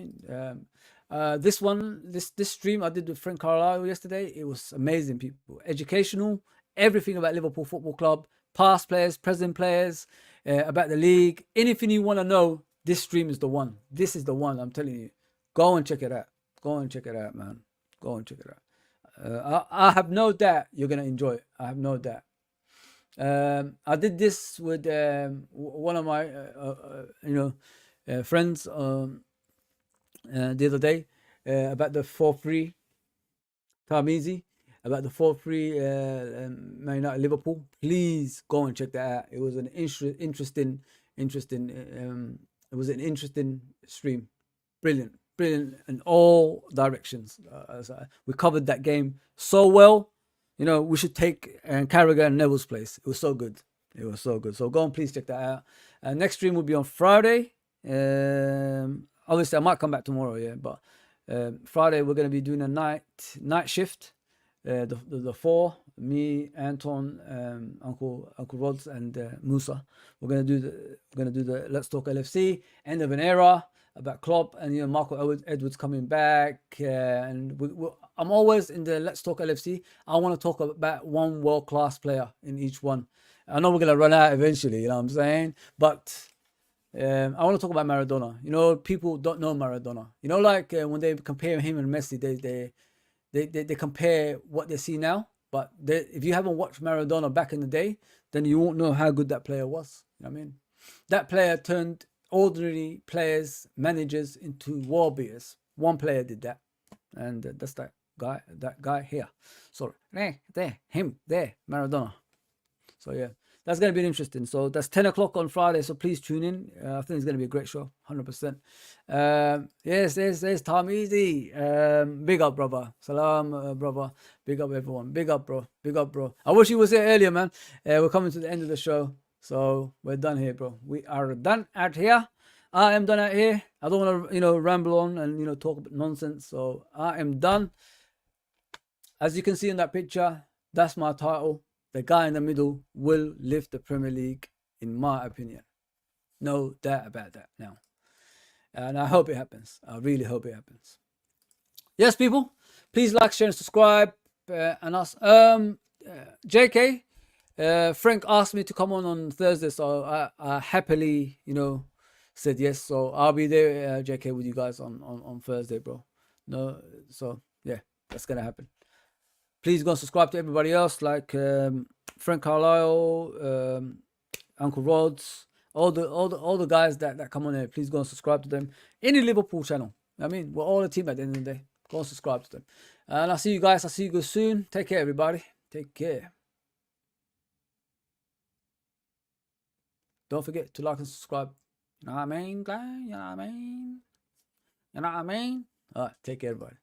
I mean? This stream I did with Frank Carlisle yesterday, it was amazing, people. Educational, everything about Liverpool Football Club, past players, present players, about the league, anything you want to know. This stream is the one. This is the one. I'm telling you. Go and check it out. Man. Go and check it out. I have no doubt you're gonna enjoy it. I have no doubt. I did this with one of my friends the other day. about the 4-3 Tarmizi, about the 4-3 Man United Liverpool. Please go and check that out. It was an interesting. It was an interesting stream. Brilliant in all directions. We covered that game so well. You know, we should take Carragher and Neville's place. It was so good. It was so good. So go and please check that out. Next stream will be on Friday. Obviously, I might come back tomorrow, yeah, but Friday we're going to be doing a night shift. The four, me, Anton, Uncle Rods, and Musa. We're gonna do the Let's Talk LFC, end of an era, about Klopp, and you know Marco Edwards coming back. And I'm always in the Let's Talk LFC. I want to talk about one world class player in each one. I know we're gonna run out eventually, you know what I'm saying, but I want to talk about Maradona. You know, people don't know Maradona. You know, like when they compare him and Messi, they compare what they see now. But if you haven't watched Maradona back in the day, then you won't know how good that player was. You know what I mean? That player turned ordinary players, managers into war beaters. One player did that, and that's that guy here. Sorry, him there, Maradona. So yeah, that's going to be interesting. So that's 10 o'clock on Friday. So please tune in. I think it's going to be a great show, 100%. Yes, there's Tom Easy. Big up, brother. Salam, brother. Big up, everyone. Big up, bro. Big up, bro. I wish you was here earlier, man. We're coming to the end of the show. So we're done here, bro. We are done out here. I am done out here. I don't want to, ramble on and, talk about nonsense. So I am done. As you can see in that picture, that's my title. The guy in the middle will lift the Premier League, in my opinion. No doubt about that now. And I hope it happens. I really hope it happens. Yes, people. Please like, share, and subscribe. And us. JK, Frank asked me to come on Thursday, so I happily, said yes. So I'll be there, JK, with you guys on Thursday, bro. No, so yeah, that's gonna happen. Please go and subscribe to everybody else, like Frank Carlisle, Uncle Rods, all the guys that come on here. Please go and subscribe to them. Any Liverpool channel. I mean, we're all a team at the end of the day. Go and subscribe to them. And I'll see you guys. I'll see you guys soon. Take care, everybody. Take care. Don't forget to like and subscribe. You know what I mean, guys? You know what I mean? You know what I mean? All right. Take care, everybody.